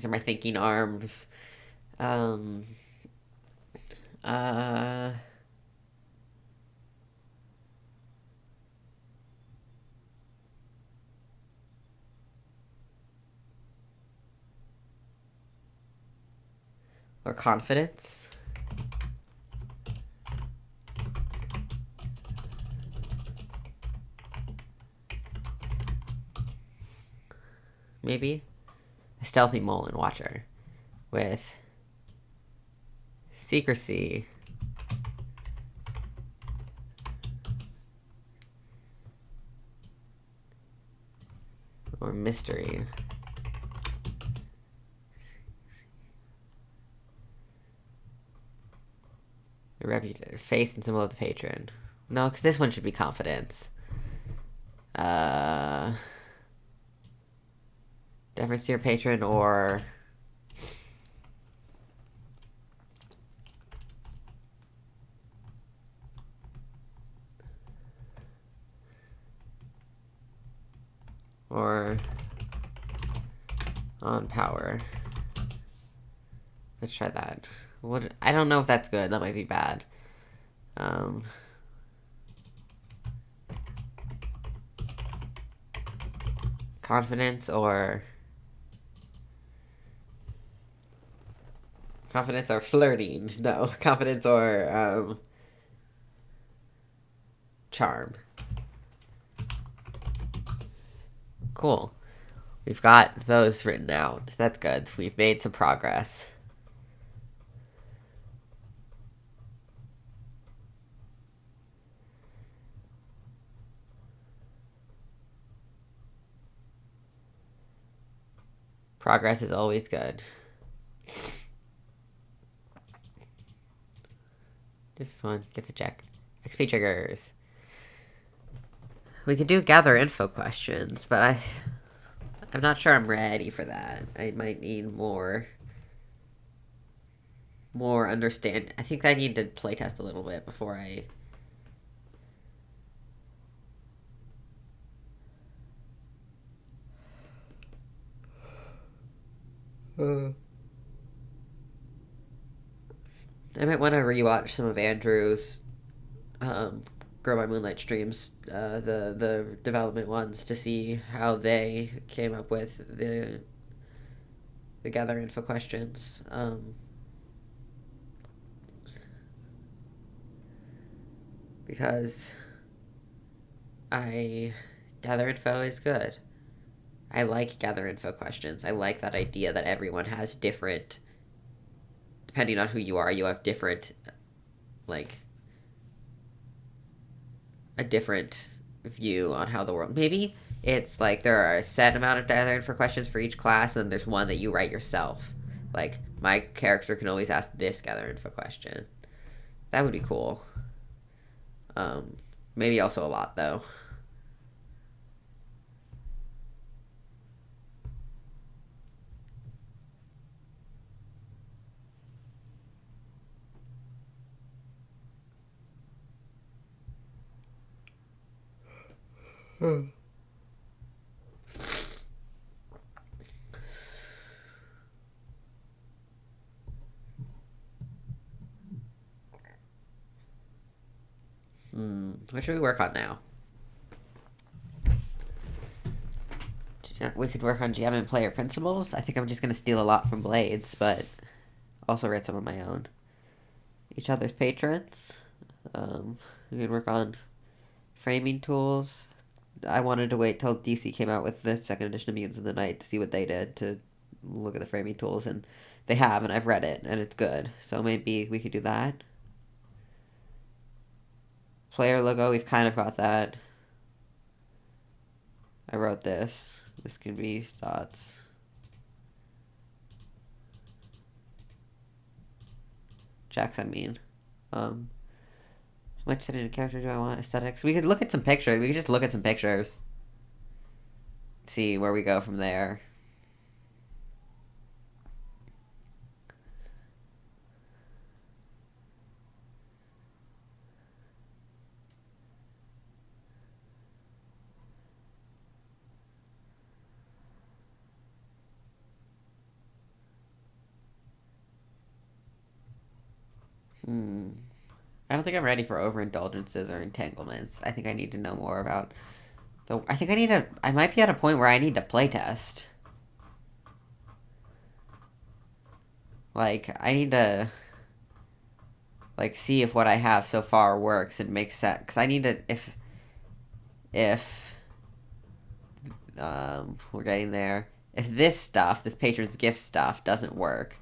are my thinking arms. Um, uh, or confidence. Maybe a stealthy mole and watcher with secrecy. Or mystery. Face and symbol of the patron. No, because this one should be confidence. Deference to your patron or on power. Let's try that. What? I don't know if that's good. That might be bad. Confidence or flirting. No, confidence or charm. Cool. We've got those written out. That's good. We've made some progress. Progress is always good. This one gets a check. XP triggers. We could do gather info questions, but I'm not sure I'm ready for that. I might need more understand. I think I need to playtest a little bit before I might want to rewatch some of Andrew's Grow by Moonlight streams, the development ones, to see how they came up with the gather info questions. Because gather info is good. I like gather info questions. I like that idea that everyone has different, depending on who you are, you have different, like, a different view on how the world. Maybe it's like there are a set amount of gather info questions for each class, and there's one that you write yourself. Like, my character can always ask this gather info question. That would be cool. Maybe also a lot, though. What should we work on now? We could work on GM and player principles. I think I'm just going to steal a lot from Blades, but also write some of my own. Each other's patrons. We could work on framing tools. I wanted to wait till DC came out with the second edition of Mutants of the Night to see what they did to look at the framing tools, and they have, and I've read it, and it's good. So maybe we could do that. Player logo, we've kind of got that. I wrote this. This can be dots. Jacks, I mean. How much set in a character do I want? Aesthetics? We could look at some pictures. We could just look at some pictures. See where we go from there. I don't think I'm ready for overindulgences or entanglements. I think I need to know more about the. I might be at a point where I need to playtest. Like, I need to, like, see if what I have so far works and makes sense. Because I need to, if, we're getting there. If this stuff, this patron's gift stuff, doesn't work,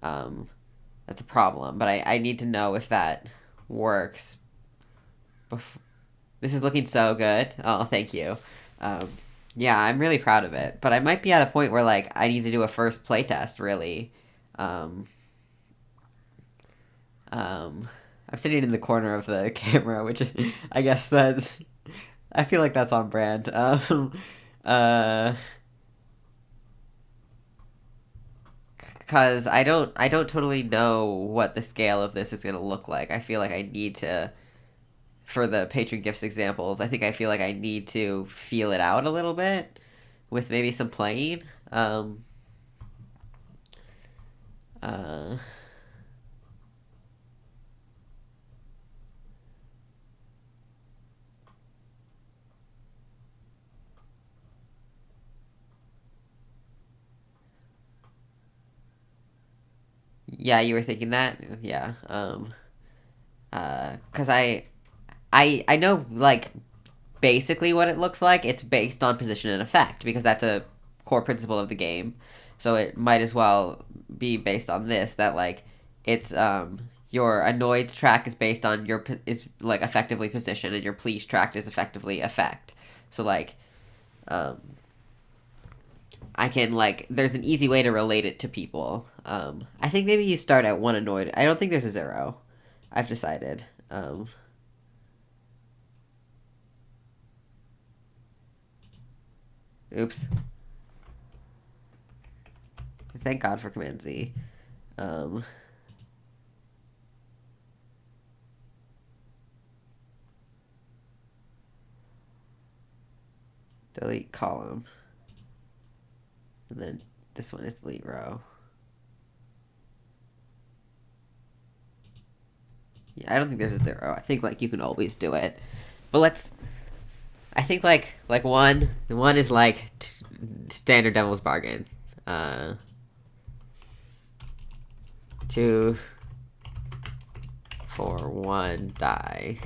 that's a problem. But I need to know if that works. This is looking so good. Oh, thank you. Yeah, I'm really proud of it. But I might be at a point where, like, I need to do a first playtest, really. I'm sitting in the corner of the camera, which I guess that's. I feel like that's on brand. Because I don't totally know what the scale of this is gonna look like. I feel like I need to, for the patron gifts examples, I feel like I need to feel it out a little bit with maybe some playing. Yeah, you were thinking that? Yeah. Cause I know, like, basically what it looks like. It's based on position and effect, because that's a core principle of the game. So it might as well be based on this, that, like, it's, your annoyed track is based on is, like, effectively position, and your pleased track is effectively effect. So, like, I can, like, there's an easy way to relate it to people. I think maybe you start at 1 annoyed. I don't think there's a 0. I've decided. Oops. Thank God for Command Z. Delete column. And then this one is delete row. Yeah, I don't think there's a 0. I think, like, you can always do it. But let's. I think, like 1 is, like, standard devil's bargain. 2 for 1 die.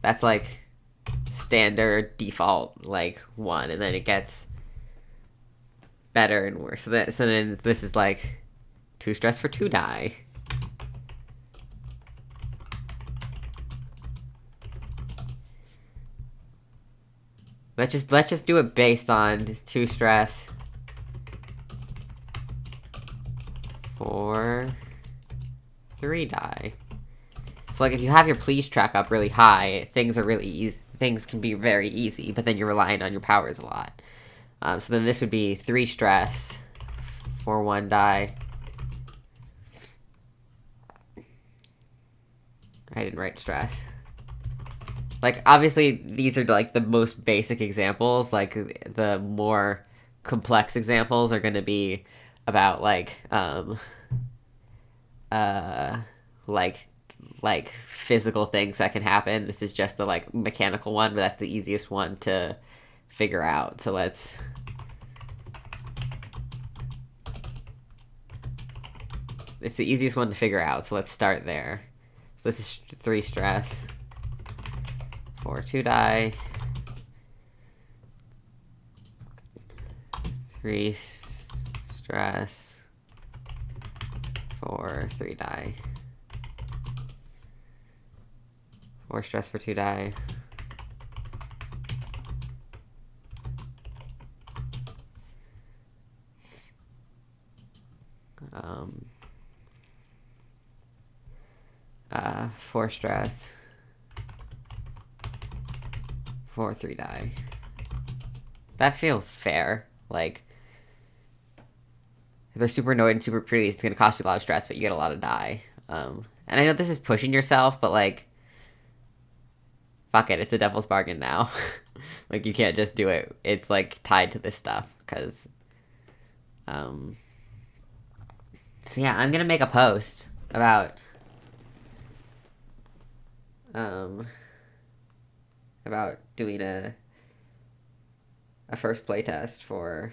That's, like, standard default, like, 1, and then it gets better and worse. So then this is, like, 2 stress for 2 die. Let's just do it based on 2 stress for 3 die. So, like, if you have your please track up really high, things are really easy. Things can be very easy, but then you're relying on your powers a lot. So then this would be 3 stress for 1 die. I didn't write stress. Like, obviously, these are, like, the most basic examples. Like, the more complex examples are going to be about, like like physical things that can happen. This is just the like mechanical one, but that's the easiest one to figure out. So it's the easiest one to figure out. So let's start there. So this is 3 stress for 2 die. 3 stress for 3 die. 4 stress for 2 die. Um, 4 stress for 3 die. That feels fair. Like, if they're super annoyed and super pretty, it's going to cost you a lot of stress, but you get a lot of die. And I know this is pushing yourself, but like, fuck it, it's a devil's bargain now. Like, you can't just do it. It's like tied to this stuff, because so yeah, I'm gonna make a post about doing a first playtest for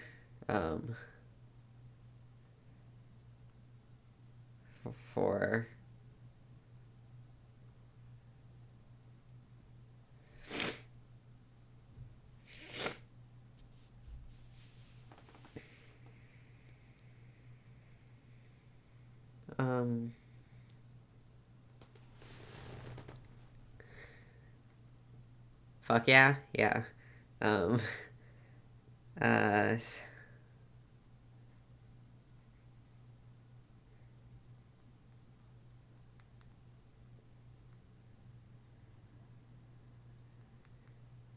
for fuck yeah, yeah. Uh,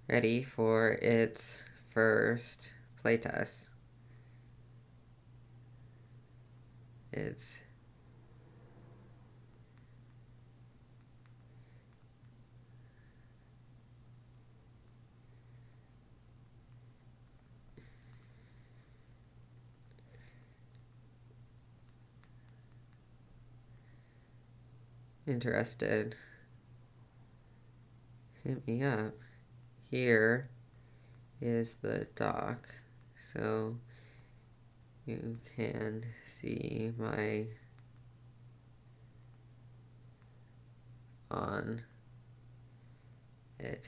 ready for its first playtest. It's interested, hit me up. Here is the doc, so you can see my on it.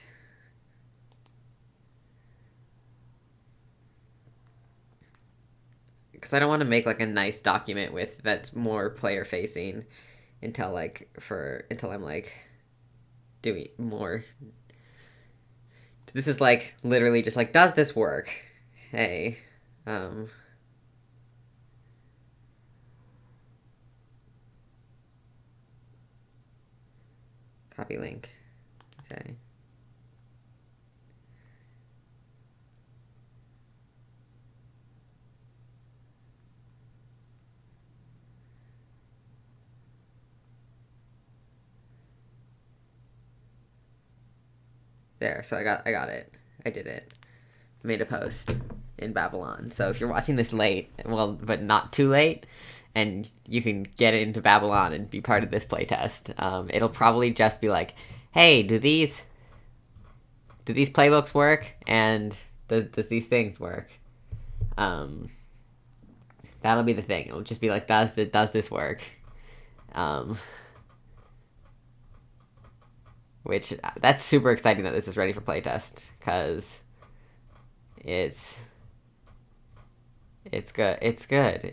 Because I don't want to make like a nice document with that's more player facing until I'm like doing more. This is like literally just like, does this work? Hey, copy link. Okay. There, so I got it. I did it. Made a post in Babylon. So if you're watching this late, well, but not too late, and you can get into Babylon and be part of this playtest, it'll probably just be like, hey, do these playbooks work? And does these things work? That'll be the thing. It'll just be like, does this work? Which, that's super exciting that this is ready for playtest, because it's good. It's good.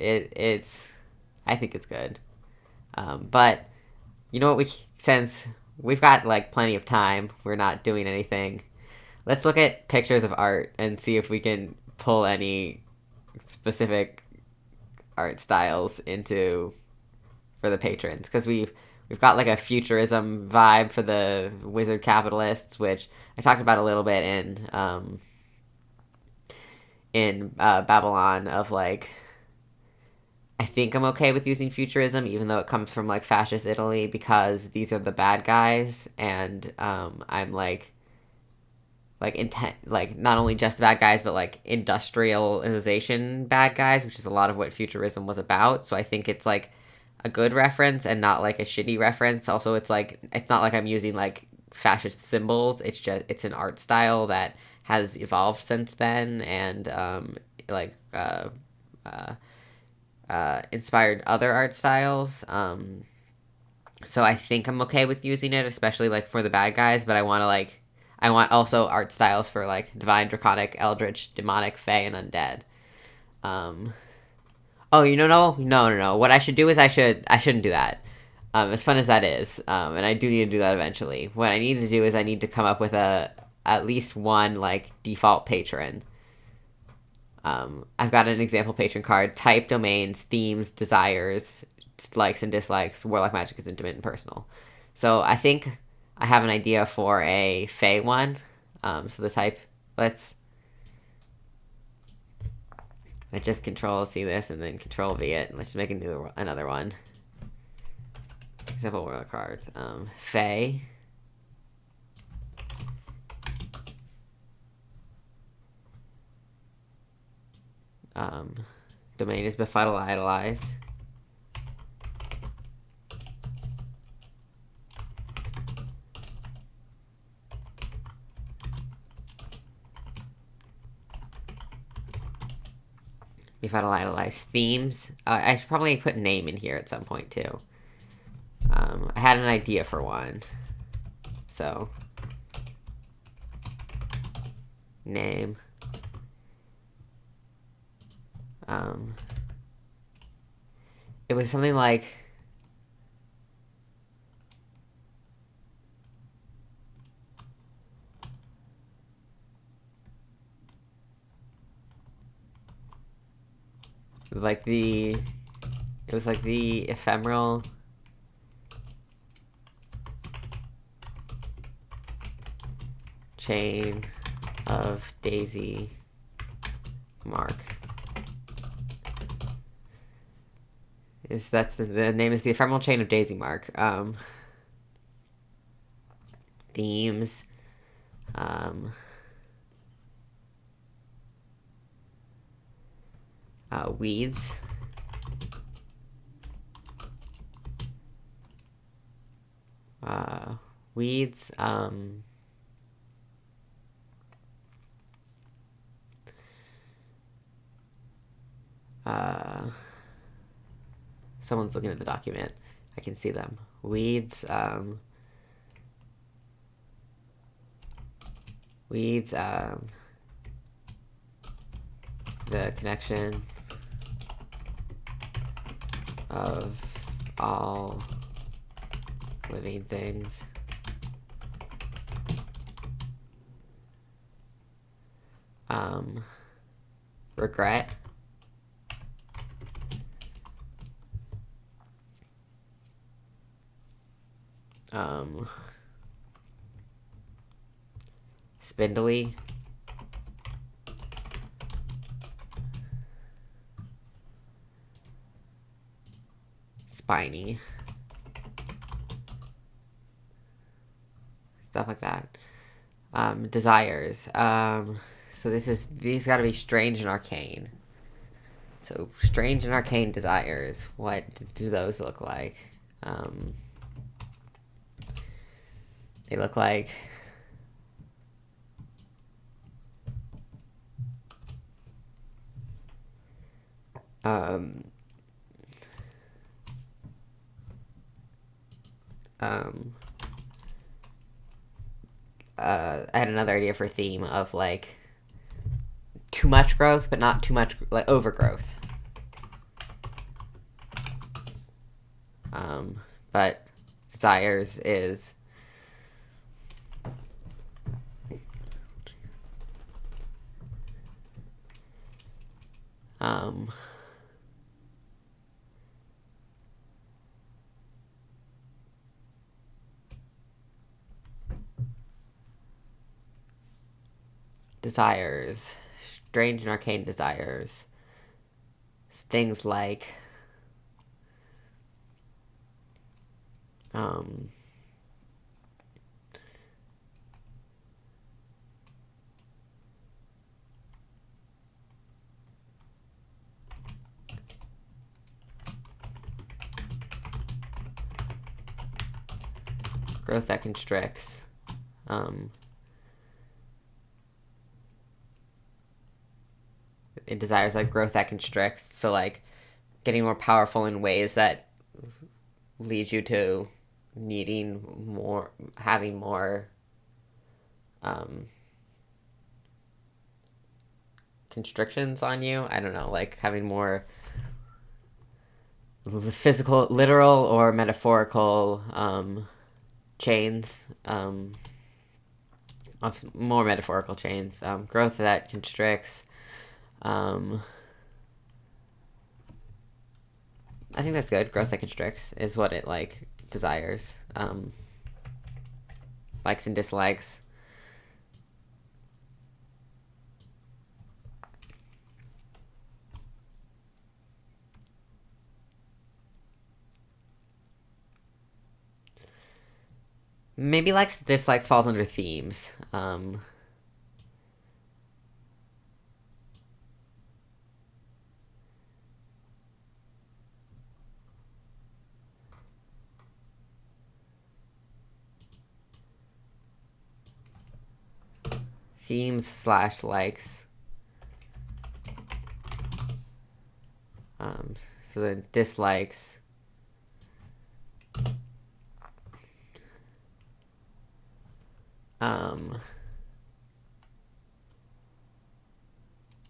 I think it's good. But, you know what, since we've got, like, plenty of time, we're not doing anything, let's look at pictures of art and see if we can pull any specific art styles for the patrons, because we've got like a futurism vibe for the wizard capitalists, which I talked about a little bit in Babylon, of like, I think I'm okay with using futurism, even though it comes from like fascist Italy, because these are the bad guys, and I'm like not only just bad guys, but like industrialization bad guys, which is a lot of what futurism was about. So I think it's like a good reference and not like a shitty reference. Also, it's like it's not like I'm using like fascist symbols. It's an art style that has evolved since then and like inspired other art styles. So I think I'm okay with using it, especially like for the bad guys. But I want also art styles for like divine, draconic, eldritch, demonic, fey, and undead. Um, oh, no. What I should do is I shouldn't do that. As fun as that is, and I do need to do that eventually. What I need to do is I need to come up with at least one like default patron. I've got an example patron card: type, domains, themes, desires, likes and dislikes. Warlock magic is intimate and personal. So I think I have an idea for a Fey one. So the type, let's just Control C this and then Control V it. Let's just make another one. Example Warlock card. Fey. Domain is befuddle idolize. Befuddle idolize themes. I should probably put name in here at some point too. I had an idea for one, so name. It was something like it was like the ephemeral chain of Daisy Mark. That's the name is the ephemeral chain of Daisy Mark. Themes. Weeds. Weeds. Someone's looking at the document. I can see them. Weeds. Weeds. The connection of all living things. Regret. Spindly. Spiny. Stuff like that. Desires. So these gotta be strange and arcane. So strange and arcane desires. What do those look like? They look like I had another idea for theme of like too much growth, but not too much like overgrowth. But desires is desires, strange and arcane desires. Things like growth that constricts. It desires like growth that constricts, so like getting more powerful in ways that lead you to needing more, having more constrictions on you. I don't know, like having more physical, literal or metaphorical chains, of more metaphorical chains. Growth that constricts. I think that's good. Growth that constricts is what it like desires. Likes and dislikes. Maybe likes dislikes falls under themes. Themes slash likes. So then dislikes.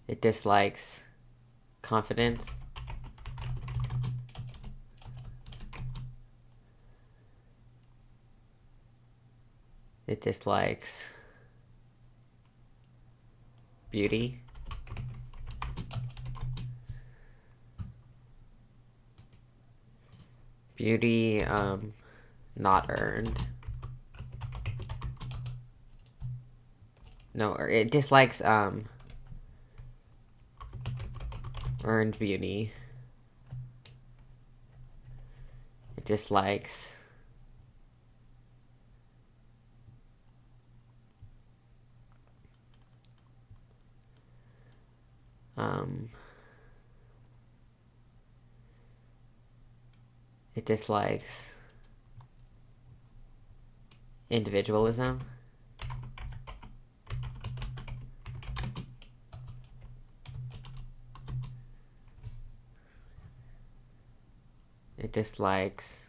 It dislikes confidence. It dislikes beauty. Beauty, not earned. No, it dislikes, earned beauty. It dislikes it dislikes individualism. It dislikes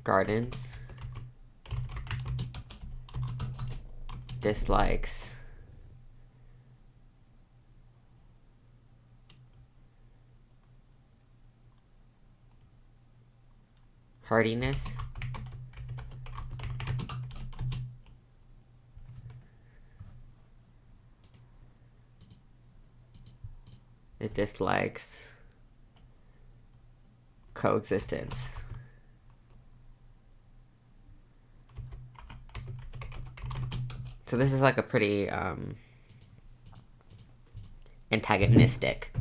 gardens. Dislikes hardiness. It dislikes coexistence. So this is like a pretty antagonistic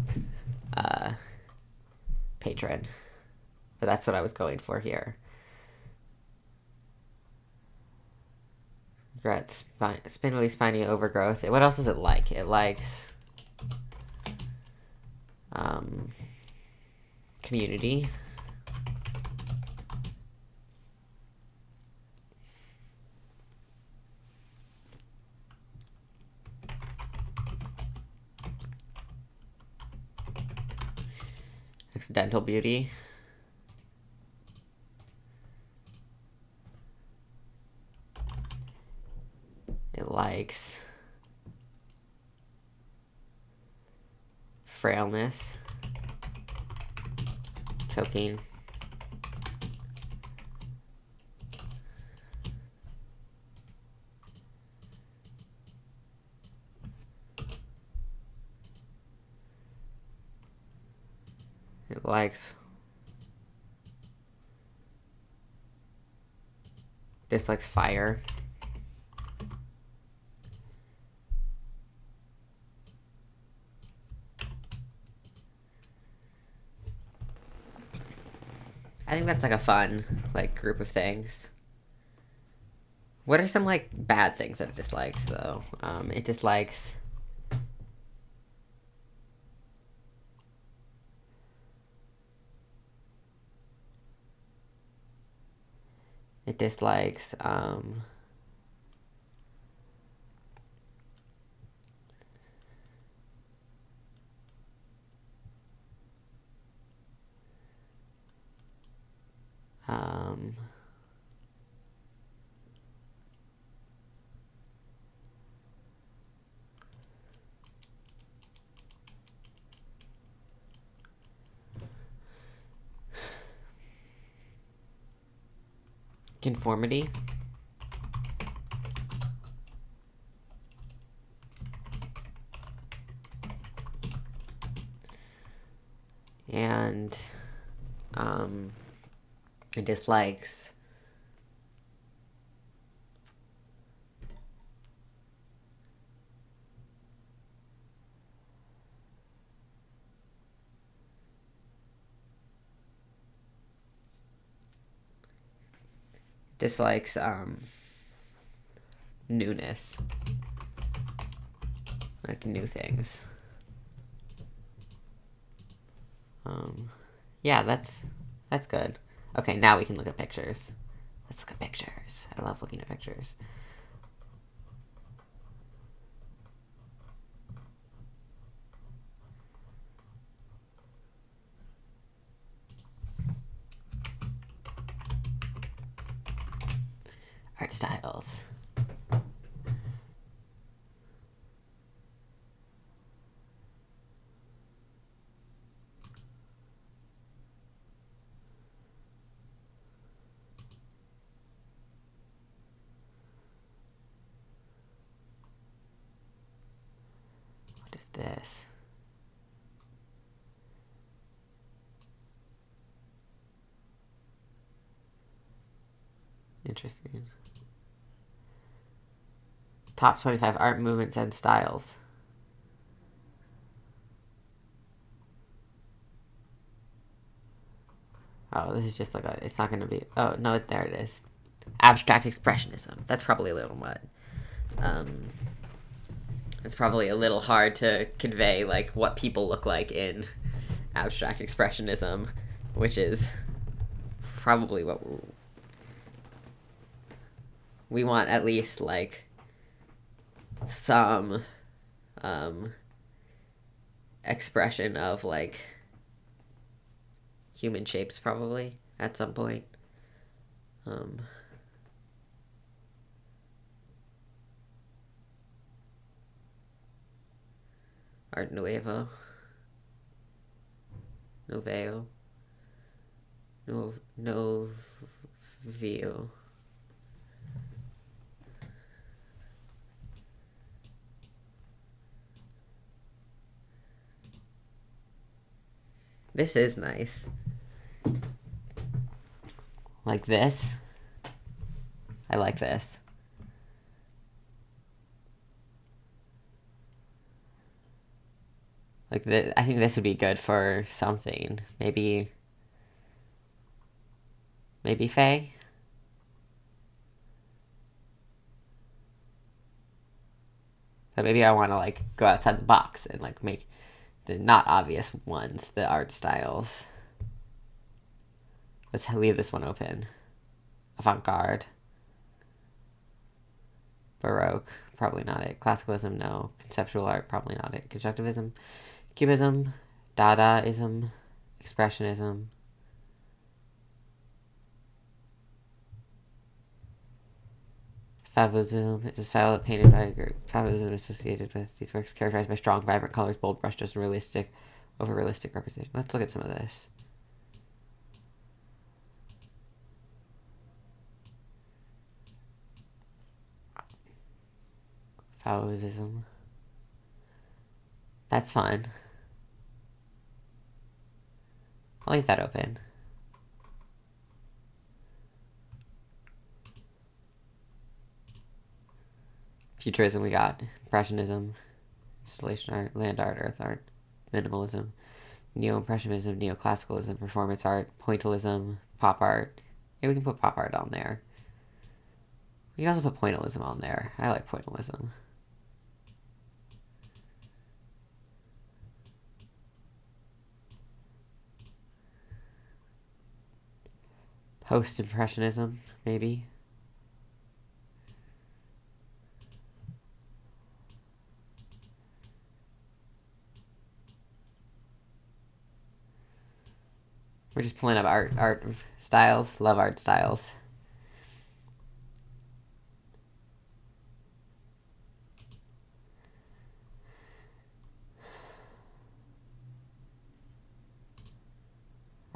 patron. But that's what I was going for here. Regret, spindly, spiny overgrowth. What else does it like? It likes community. Accidental beauty. It likes frailness. Choking. It likes dislikes fire. I think that's like a fun like group of things. What are some like bad things that it dislikes though? It dislikes It dislikes um, conformity. And it dislikes newness, like new things. Yeah, that's good. Okay, now we can look at pictures. Let's look at pictures. I love looking at pictures. Art styles. What is this? Interesting. Top 25 art movements and styles. Oh, this is just like a, it's not going to be, oh, no, there it is. Abstract expressionism. That's probably a little much. It's probably a little hard to convey, like, what people look like in abstract expressionism, which is probably what we want, at least, like, some expression of, like, human shapes, probably, at some point. Art Nuevo. Noveo. Novio. This is nice. Like this. I like this. Like, I think this would be good for something. Maybe Faye? But maybe I want to, like, go outside the box and, like, make the not obvious ones, the art styles. Let's leave this one open. Avant-garde. Baroque, probably not it. Classicalism, no. Conceptual art, probably not it. Constructivism, Cubism, Dadaism, Expressionism. Fauvism is a style that painted by a group. Fauvism is associated with these works characterized by strong, vibrant colors, bold brushes, and over-realistic representation. Let's look at some of this. Fauvism. That's fun. I'll leave that open. Futurism, we got Impressionism, installation art, land art, earth art, minimalism, neo-impressionism, neoclassicalism, performance art, pointillism, pop art. Yeah, we can put pop art on there. We can also put pointillism on there. I like pointillism. Post-impressionism, maybe. We're just pulling up art styles. Love art styles.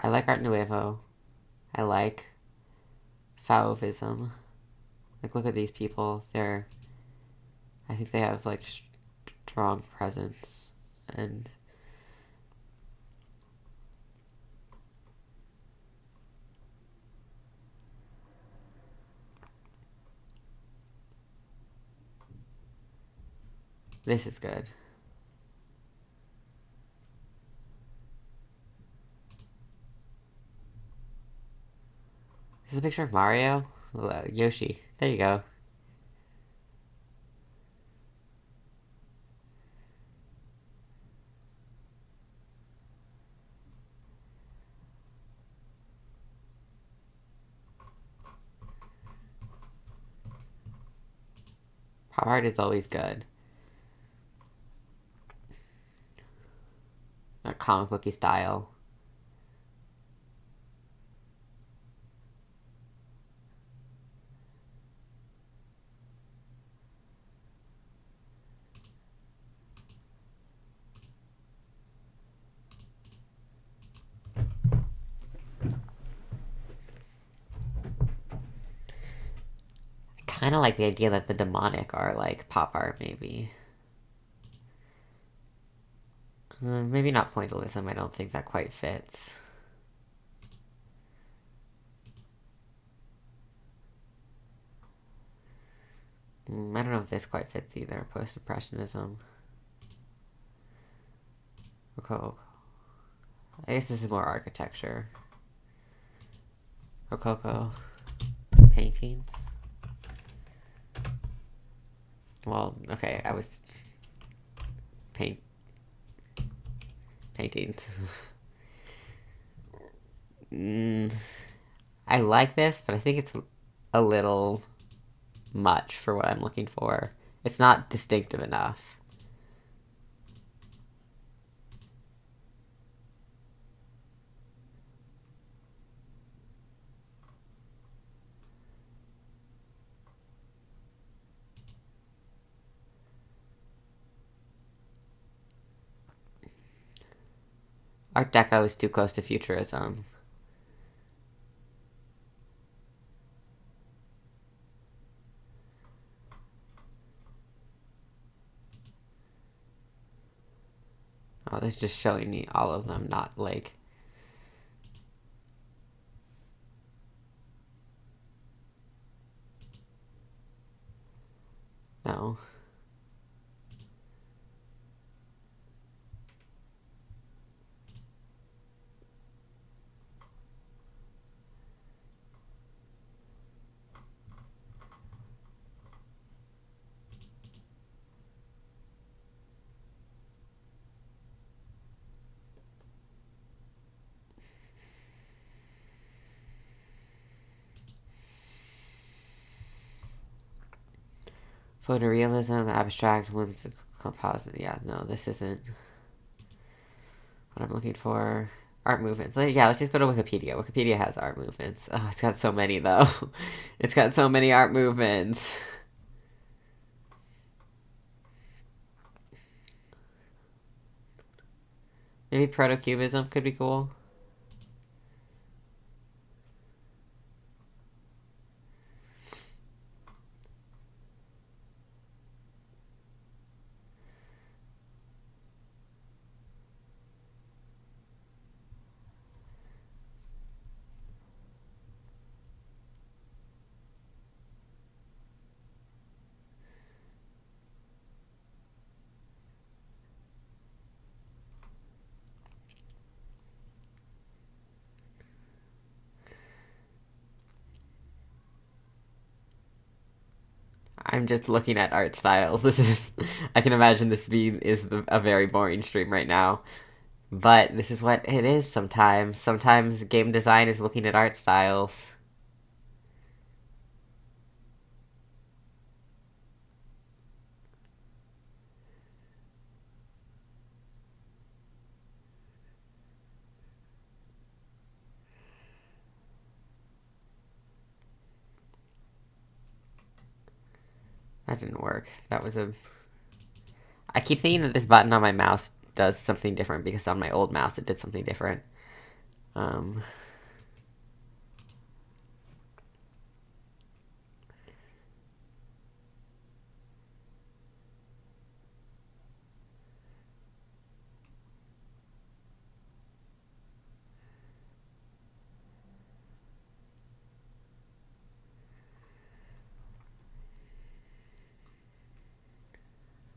I like Art Nouveau. I like Fauvism. Like, look at these people. I think they have, like, strong presence. And this is good. This is a picture of Mario? Yoshi. There you go. Pop art is always good. A comic booky style. Kind of like the idea that the demonic are like pop art, maybe. Maybe not pointillism, I don't think that quite fits. I don't know if this quite fits either. Post-impressionism. Rococo. I guess this is more architecture. Rococo. Paintings. Well, okay, I was... Paintings. I like this, but I think it's a little much for what I'm looking for. It's not distinctive enough. Art Deco is too close to Futurism. Oh, they're just showing me all of them, not like... No. Photorealism, abstract, whimsical composite. Yeah, no, this isn't what I'm looking for. Art movements. Yeah, let's just go to Wikipedia. Wikipedia has art movements. Oh, it's got so many, though. It's got so many art movements. Maybe proto-cubism could be cool. I'm just looking at art styles. I can imagine this a very boring stream right now. But this is what it is sometimes. Sometimes game design is looking at art styles. That didn't work. That was a... I keep thinking that this button on my mouse does something different because on my old mouse it did something different.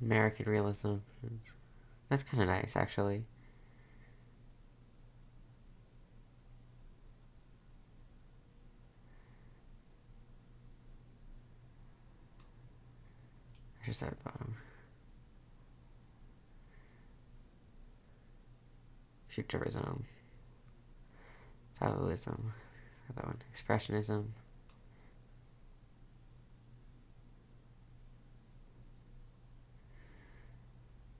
American realism. That's kind of nice, actually. I should start at the bottom. Futurism. Taoism. That one. Expressionism.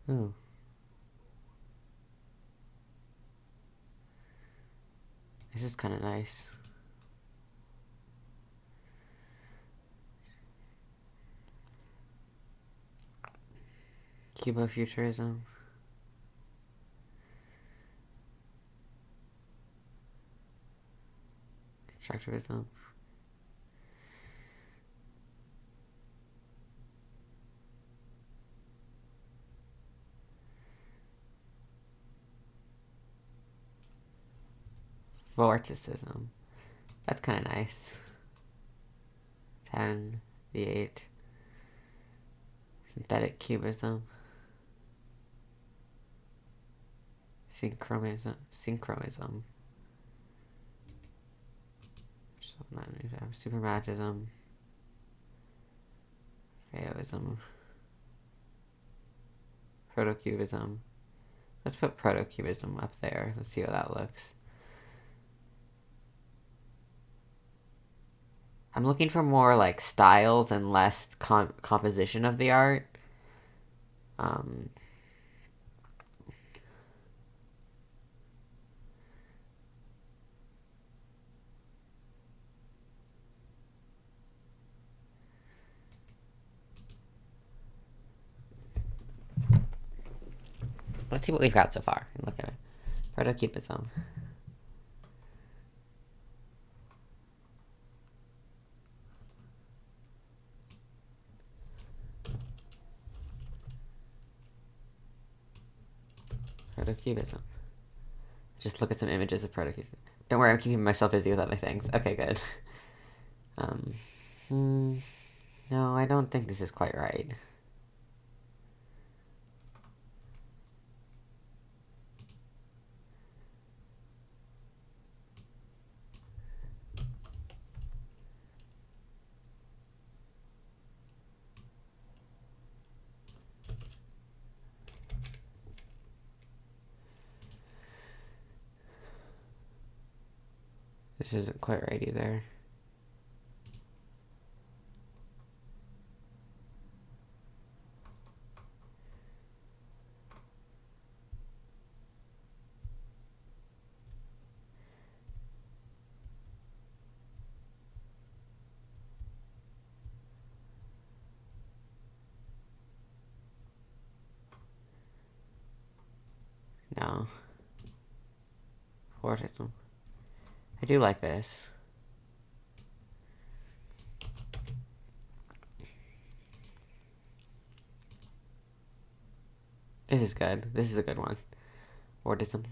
Ooh. This is kind of nice. Cubofuturism. Constructivism. Vorticism. That's kind of nice. 10, the 8. Synthetic cubism. Synchronism. Supermagism. Realism. Protocubism. Let's put protocubism up there. Let's see how that looks. I'm looking for more like styles and less composition of the art. Let's see what we've got so far and look at it. Protocubism. Protocubism. Just look at some images of protocubism. Don't worry, I'm keeping myself busy with other things. Okay, good. No, I don't think this is quite right. This isn't quite right either. No. Vortism. I do like this. This is good. This is a good one. Vortism.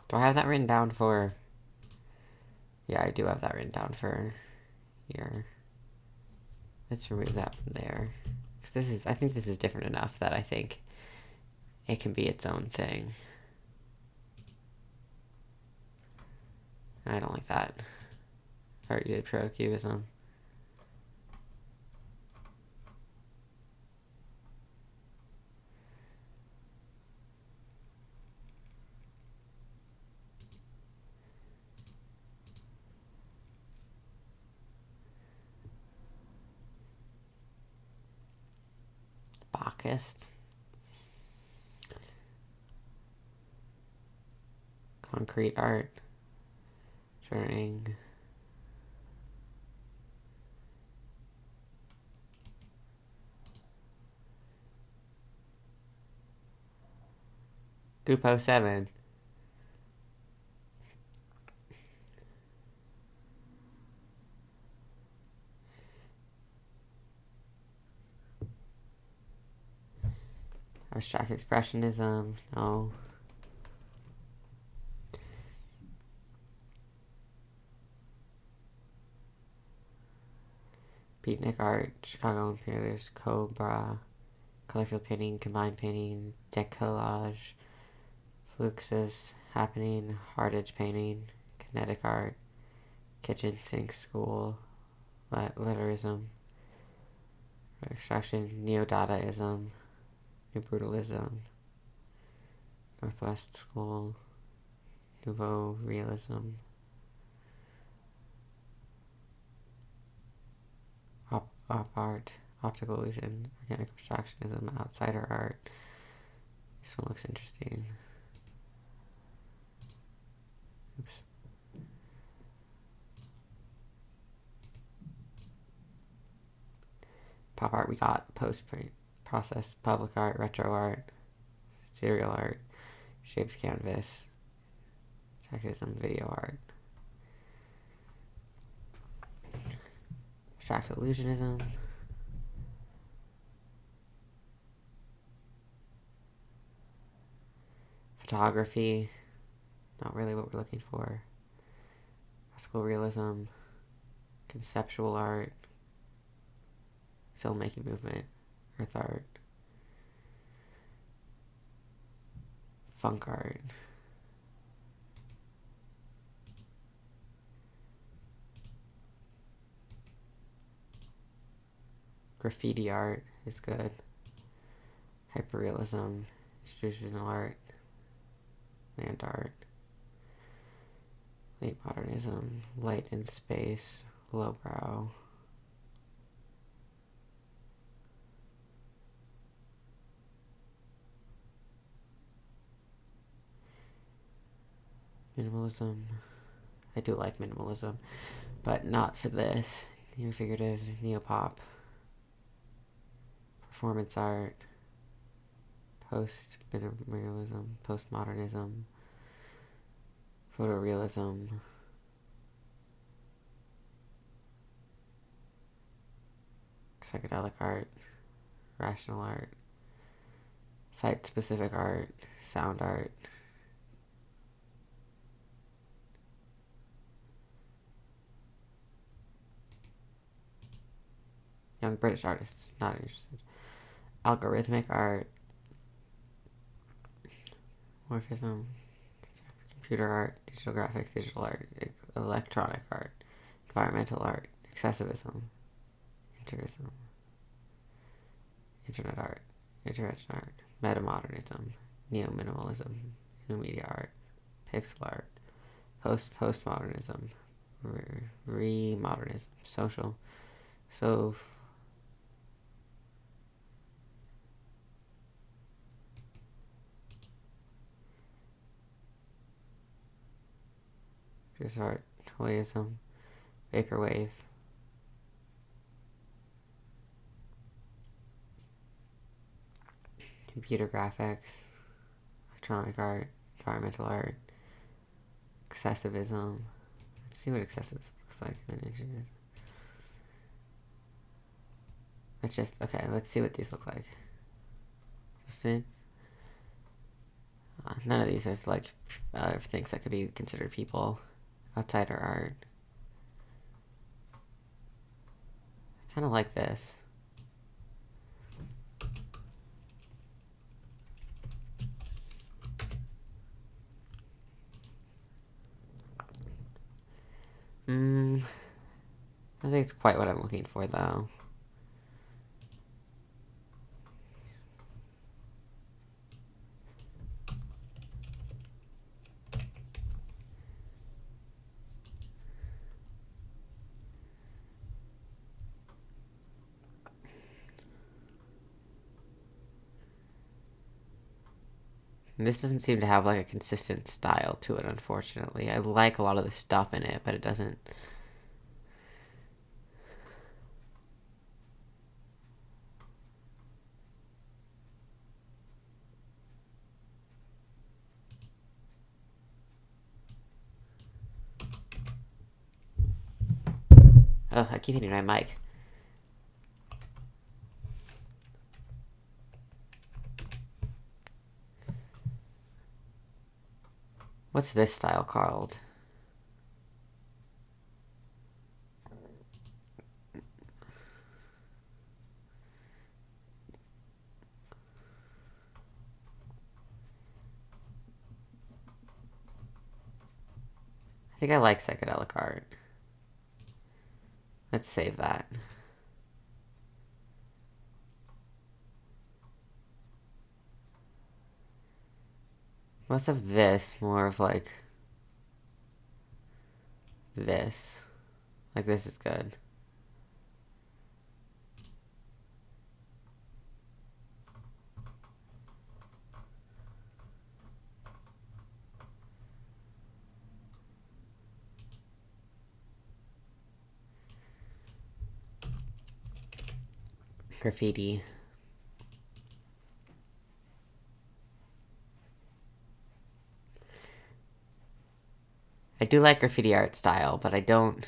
Do I have that written down for... Yeah, I do have that written down for here. Let's remove that from there. 'Cause this is... I think this is different enough that I think it can be its own thing. I don't like that. I already did protocubism. Bacchus. Concrete art. Turning. Gupo 7. Abstract Expressionism. No. Beatnik art. Chicago Theaters. Cobra. Colorfield painting. Combined painting. Decollage. Fluxus. Happening. Hard edge painting. Kinetic art. Kitchen sink school. Litterism. Extraction. Neo-Dadaism. New Brutalism. Northwest School. Nouveau Realism. Op art. Optical illusion. Organic abstractionism. Outsider art. This one looks interesting. Oops. Pop art we got. Post-process. Public art. Retro art. Serial art. Shapes canvas. Tactism. Video art. Abstract illusionism. Photography. Not really what we're looking for. Classical realism. Conceptual art. Filmmaking movement. Earth art. Funk art. Graffiti art is good. Hyperrealism. Institutional art. Land art. Late modernism. Light in space. Lowbrow. Minimalism. I do like minimalism, but not for this. Neo-figurative, neo-pop. Performance art. Post-minimalism. Postmodernism. Photorealism. Psychedelic art. Rational art. Site-specific art. Sound art. Young British artists, not interested. Algorithmic art. Morphism. Computer art. Digital graphics. Digital art. Electronic art. Environmental art. Excessivism. Interism. Internet art. Intervention art. Metamodernism. Neo-minimalism. New media art. Pixel art. Postmodernism. Remodernism. Social. So just art. Toyism. Vaporwave. Computer graphics. Electronic art. Environmental art. Excessivism. Let's see what excessivism looks like. Let's just, okay, let's see what these look like. See? None of these are like things that could be considered people. Outsider art. I kind of like this. I think it's quite what I'm looking for, though. And this doesn't seem to have like a consistent style to it, unfortunately. I like a lot of the stuff in it, but it doesn't. Oh, I keep hitting my mic. What's this style called? I think I like psychedelic art. Let's save that. Less of this, more of like this. Like this is good. Graffiti. I do like graffiti art style, but I don't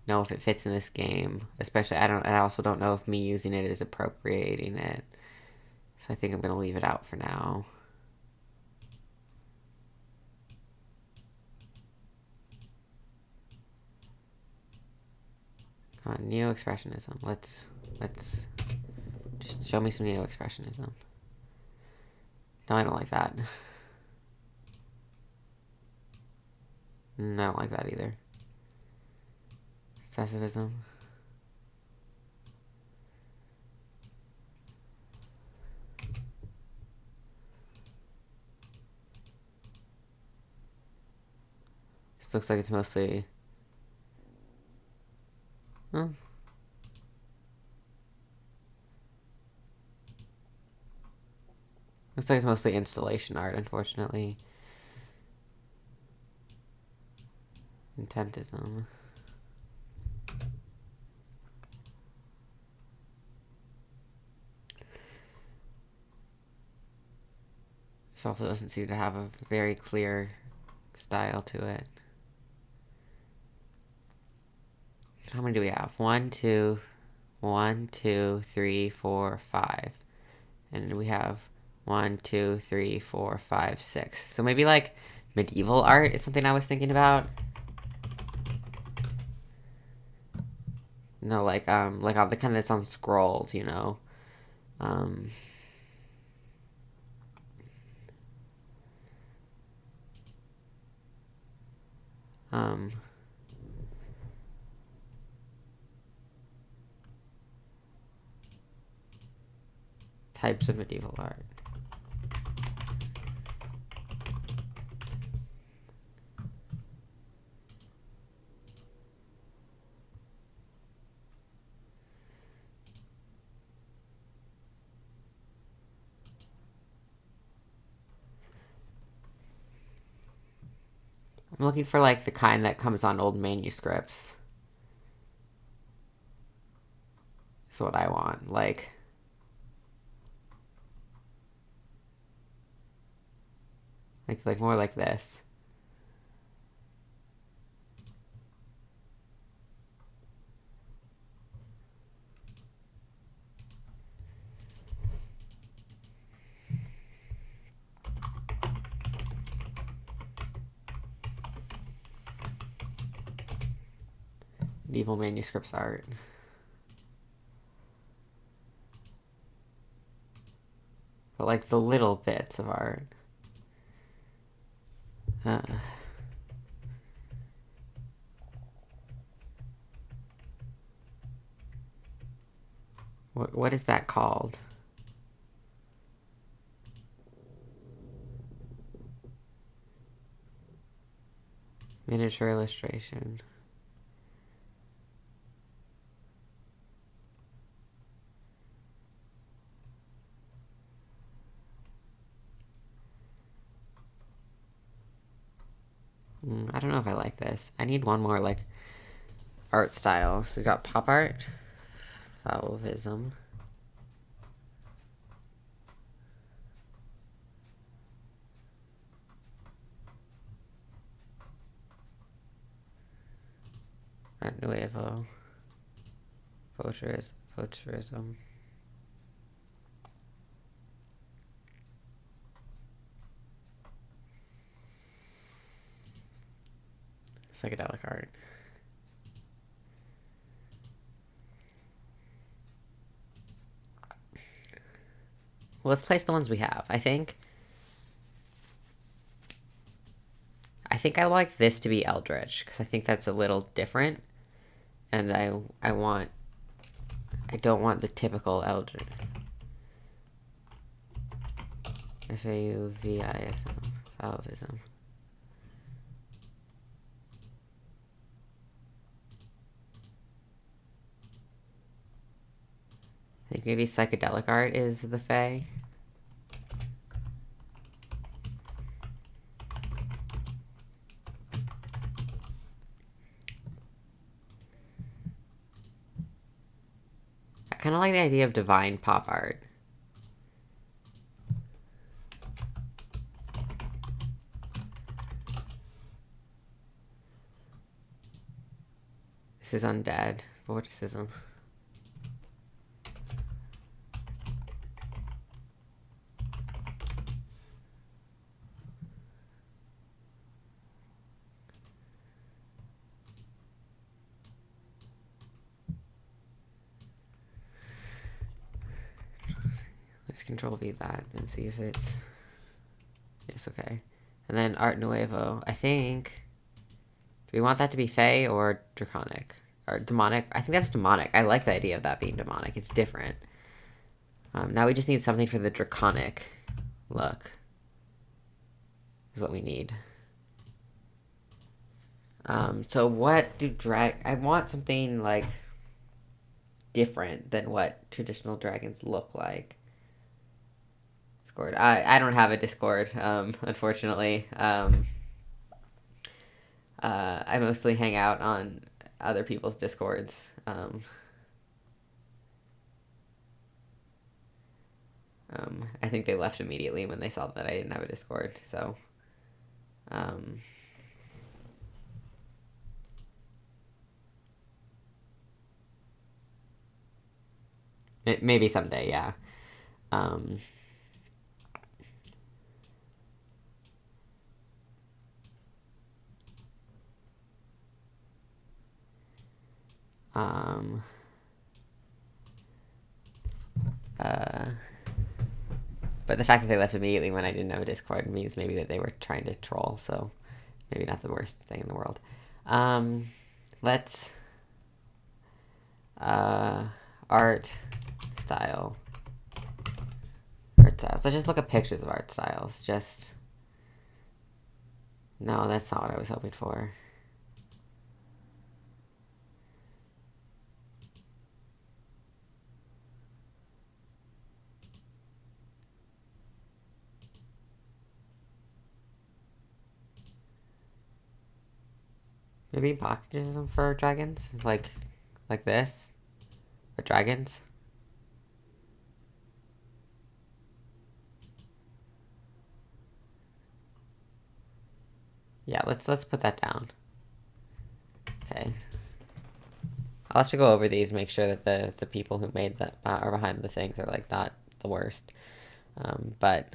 know if it fits in this game. Especially, I also don't know if me using it is appropriating it. So I think I'm gonna leave it out for now. Come on, neo-expressionism. Let's just show me some neo-expressionism. No, I don't like that. I don't like that either. Excessivism. This looks like it's mostly... Oh. Looks like it's mostly installation art, unfortunately. Intentism. This also doesn't seem to have a very clear style to it. How many do we have? 1, 2, 3, 4, 5. And we have 1, 2, 3, 4, 5, 6. So maybe like medieval art is something I was thinking about. No, like all the kind that's on scrolls, you know. Types of medieval art. I'm looking for like the kind that comes on old manuscripts. Is what I want. Like more like this. Medieval manuscripts art. But like the little bits of art. What is that called? Miniature illustration. I don't know if I like this. I need one more like art style. So we got pop art, Fauvism. Art Nuevo. Poturism. Psychedelic art. Well, let's place the ones we have. I think I like this to be Eldritch, because I think that's a little different. And I don't want the typical Eldritch. Fauvism. Fauvism. I think maybe psychedelic art is the Fae. I kind of like the idea of divine pop art. This is undead. Vorticism. Let's control V that and see if it's... Yes, okay. And then Art Nuevo. I think... Do we want that to be Fae or Draconic? Or Demonic? I think that's Demonic. I like the idea of that being Demonic. It's different. Now we just need something for the Draconic look. Is what we need. So what do I want something, like, different than what traditional dragons look like. Discord. I don't have a Discord, unfortunately. I mostly hang out on other people's Discords. I think they left immediately when they saw that I didn't have a Discord, so... maybe someday, yeah. But the fact that they left immediately when I didn't have a Discord means maybe that they were trying to troll, so maybe not the worst thing in the world. Let's... art style. Art styles. Let's just look at pictures of art styles. Just... No, that's not what I was hoping for. Maybe pockettism for dragons? Like this? For dragons? Yeah, let's put that down. Okay. I'll have to go over these, make sure that the people who made that are behind the things are, like, not the worst. But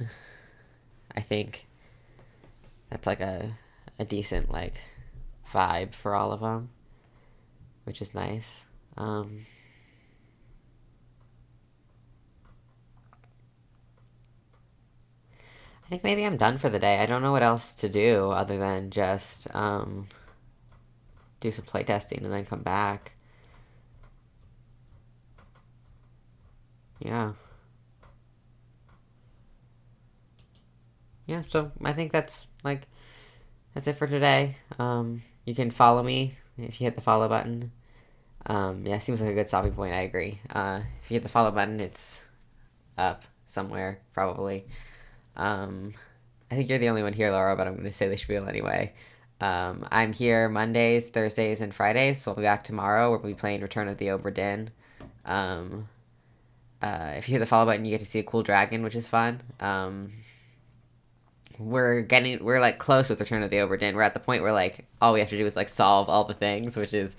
I think that's, like, a decent, like, vibe for all of them, which is nice. I think maybe I'm done for the day. I don't know what else to do other than just do some playtesting and then come back. Yeah. Yeah, so I think that's it for today. You can follow me if you hit the follow button. Yeah, seems like a good stopping point, I agree. If you hit the follow button, it's up somewhere, probably. I think you're the only one here, Laura, but I'm going to say the spiel anyway. I'm here Mondays, Thursdays, and Fridays, so I'll be back tomorrow. We'll be playing Return of the Obra Dinn. If you hit the follow button, you get to see a cool dragon, which is fun. We're like close with Return of the Obra Dinn. We're at the point where, like, all we have to do is, like, solve all the things, which is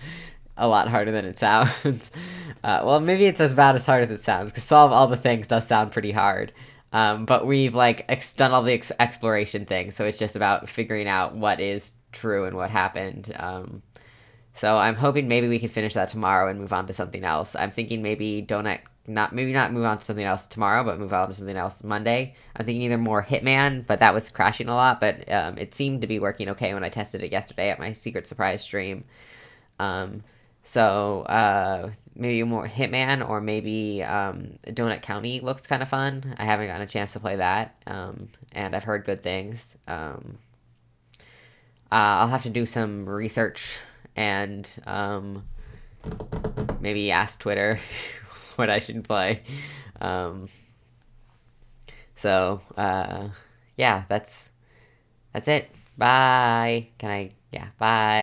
a lot harder than it sounds. Well, maybe it's about as hard as it sounds, because Solve All the Things does sound pretty hard. But we've like done all the exploration things, so it's just about figuring out what is true and what happened. So I'm hoping maybe we can finish that tomorrow and move on to something else. I'm thinking maybe donut not maybe not move on to something else tomorrow, but move on to something else Monday. I'm thinking either more Hitman, but that was crashing a lot. But it seemed to be working okay when I tested it yesterday at my Secret Surprise stream. Um, so maybe more Hitman or maybe Donut County looks kind of fun. I haven't gotten a chance to play that, and I've heard good things. I'll have to do some research and maybe ask Twitter what I should play. Um, so yeah, that's it. Bye. Can I? Yeah. Bye.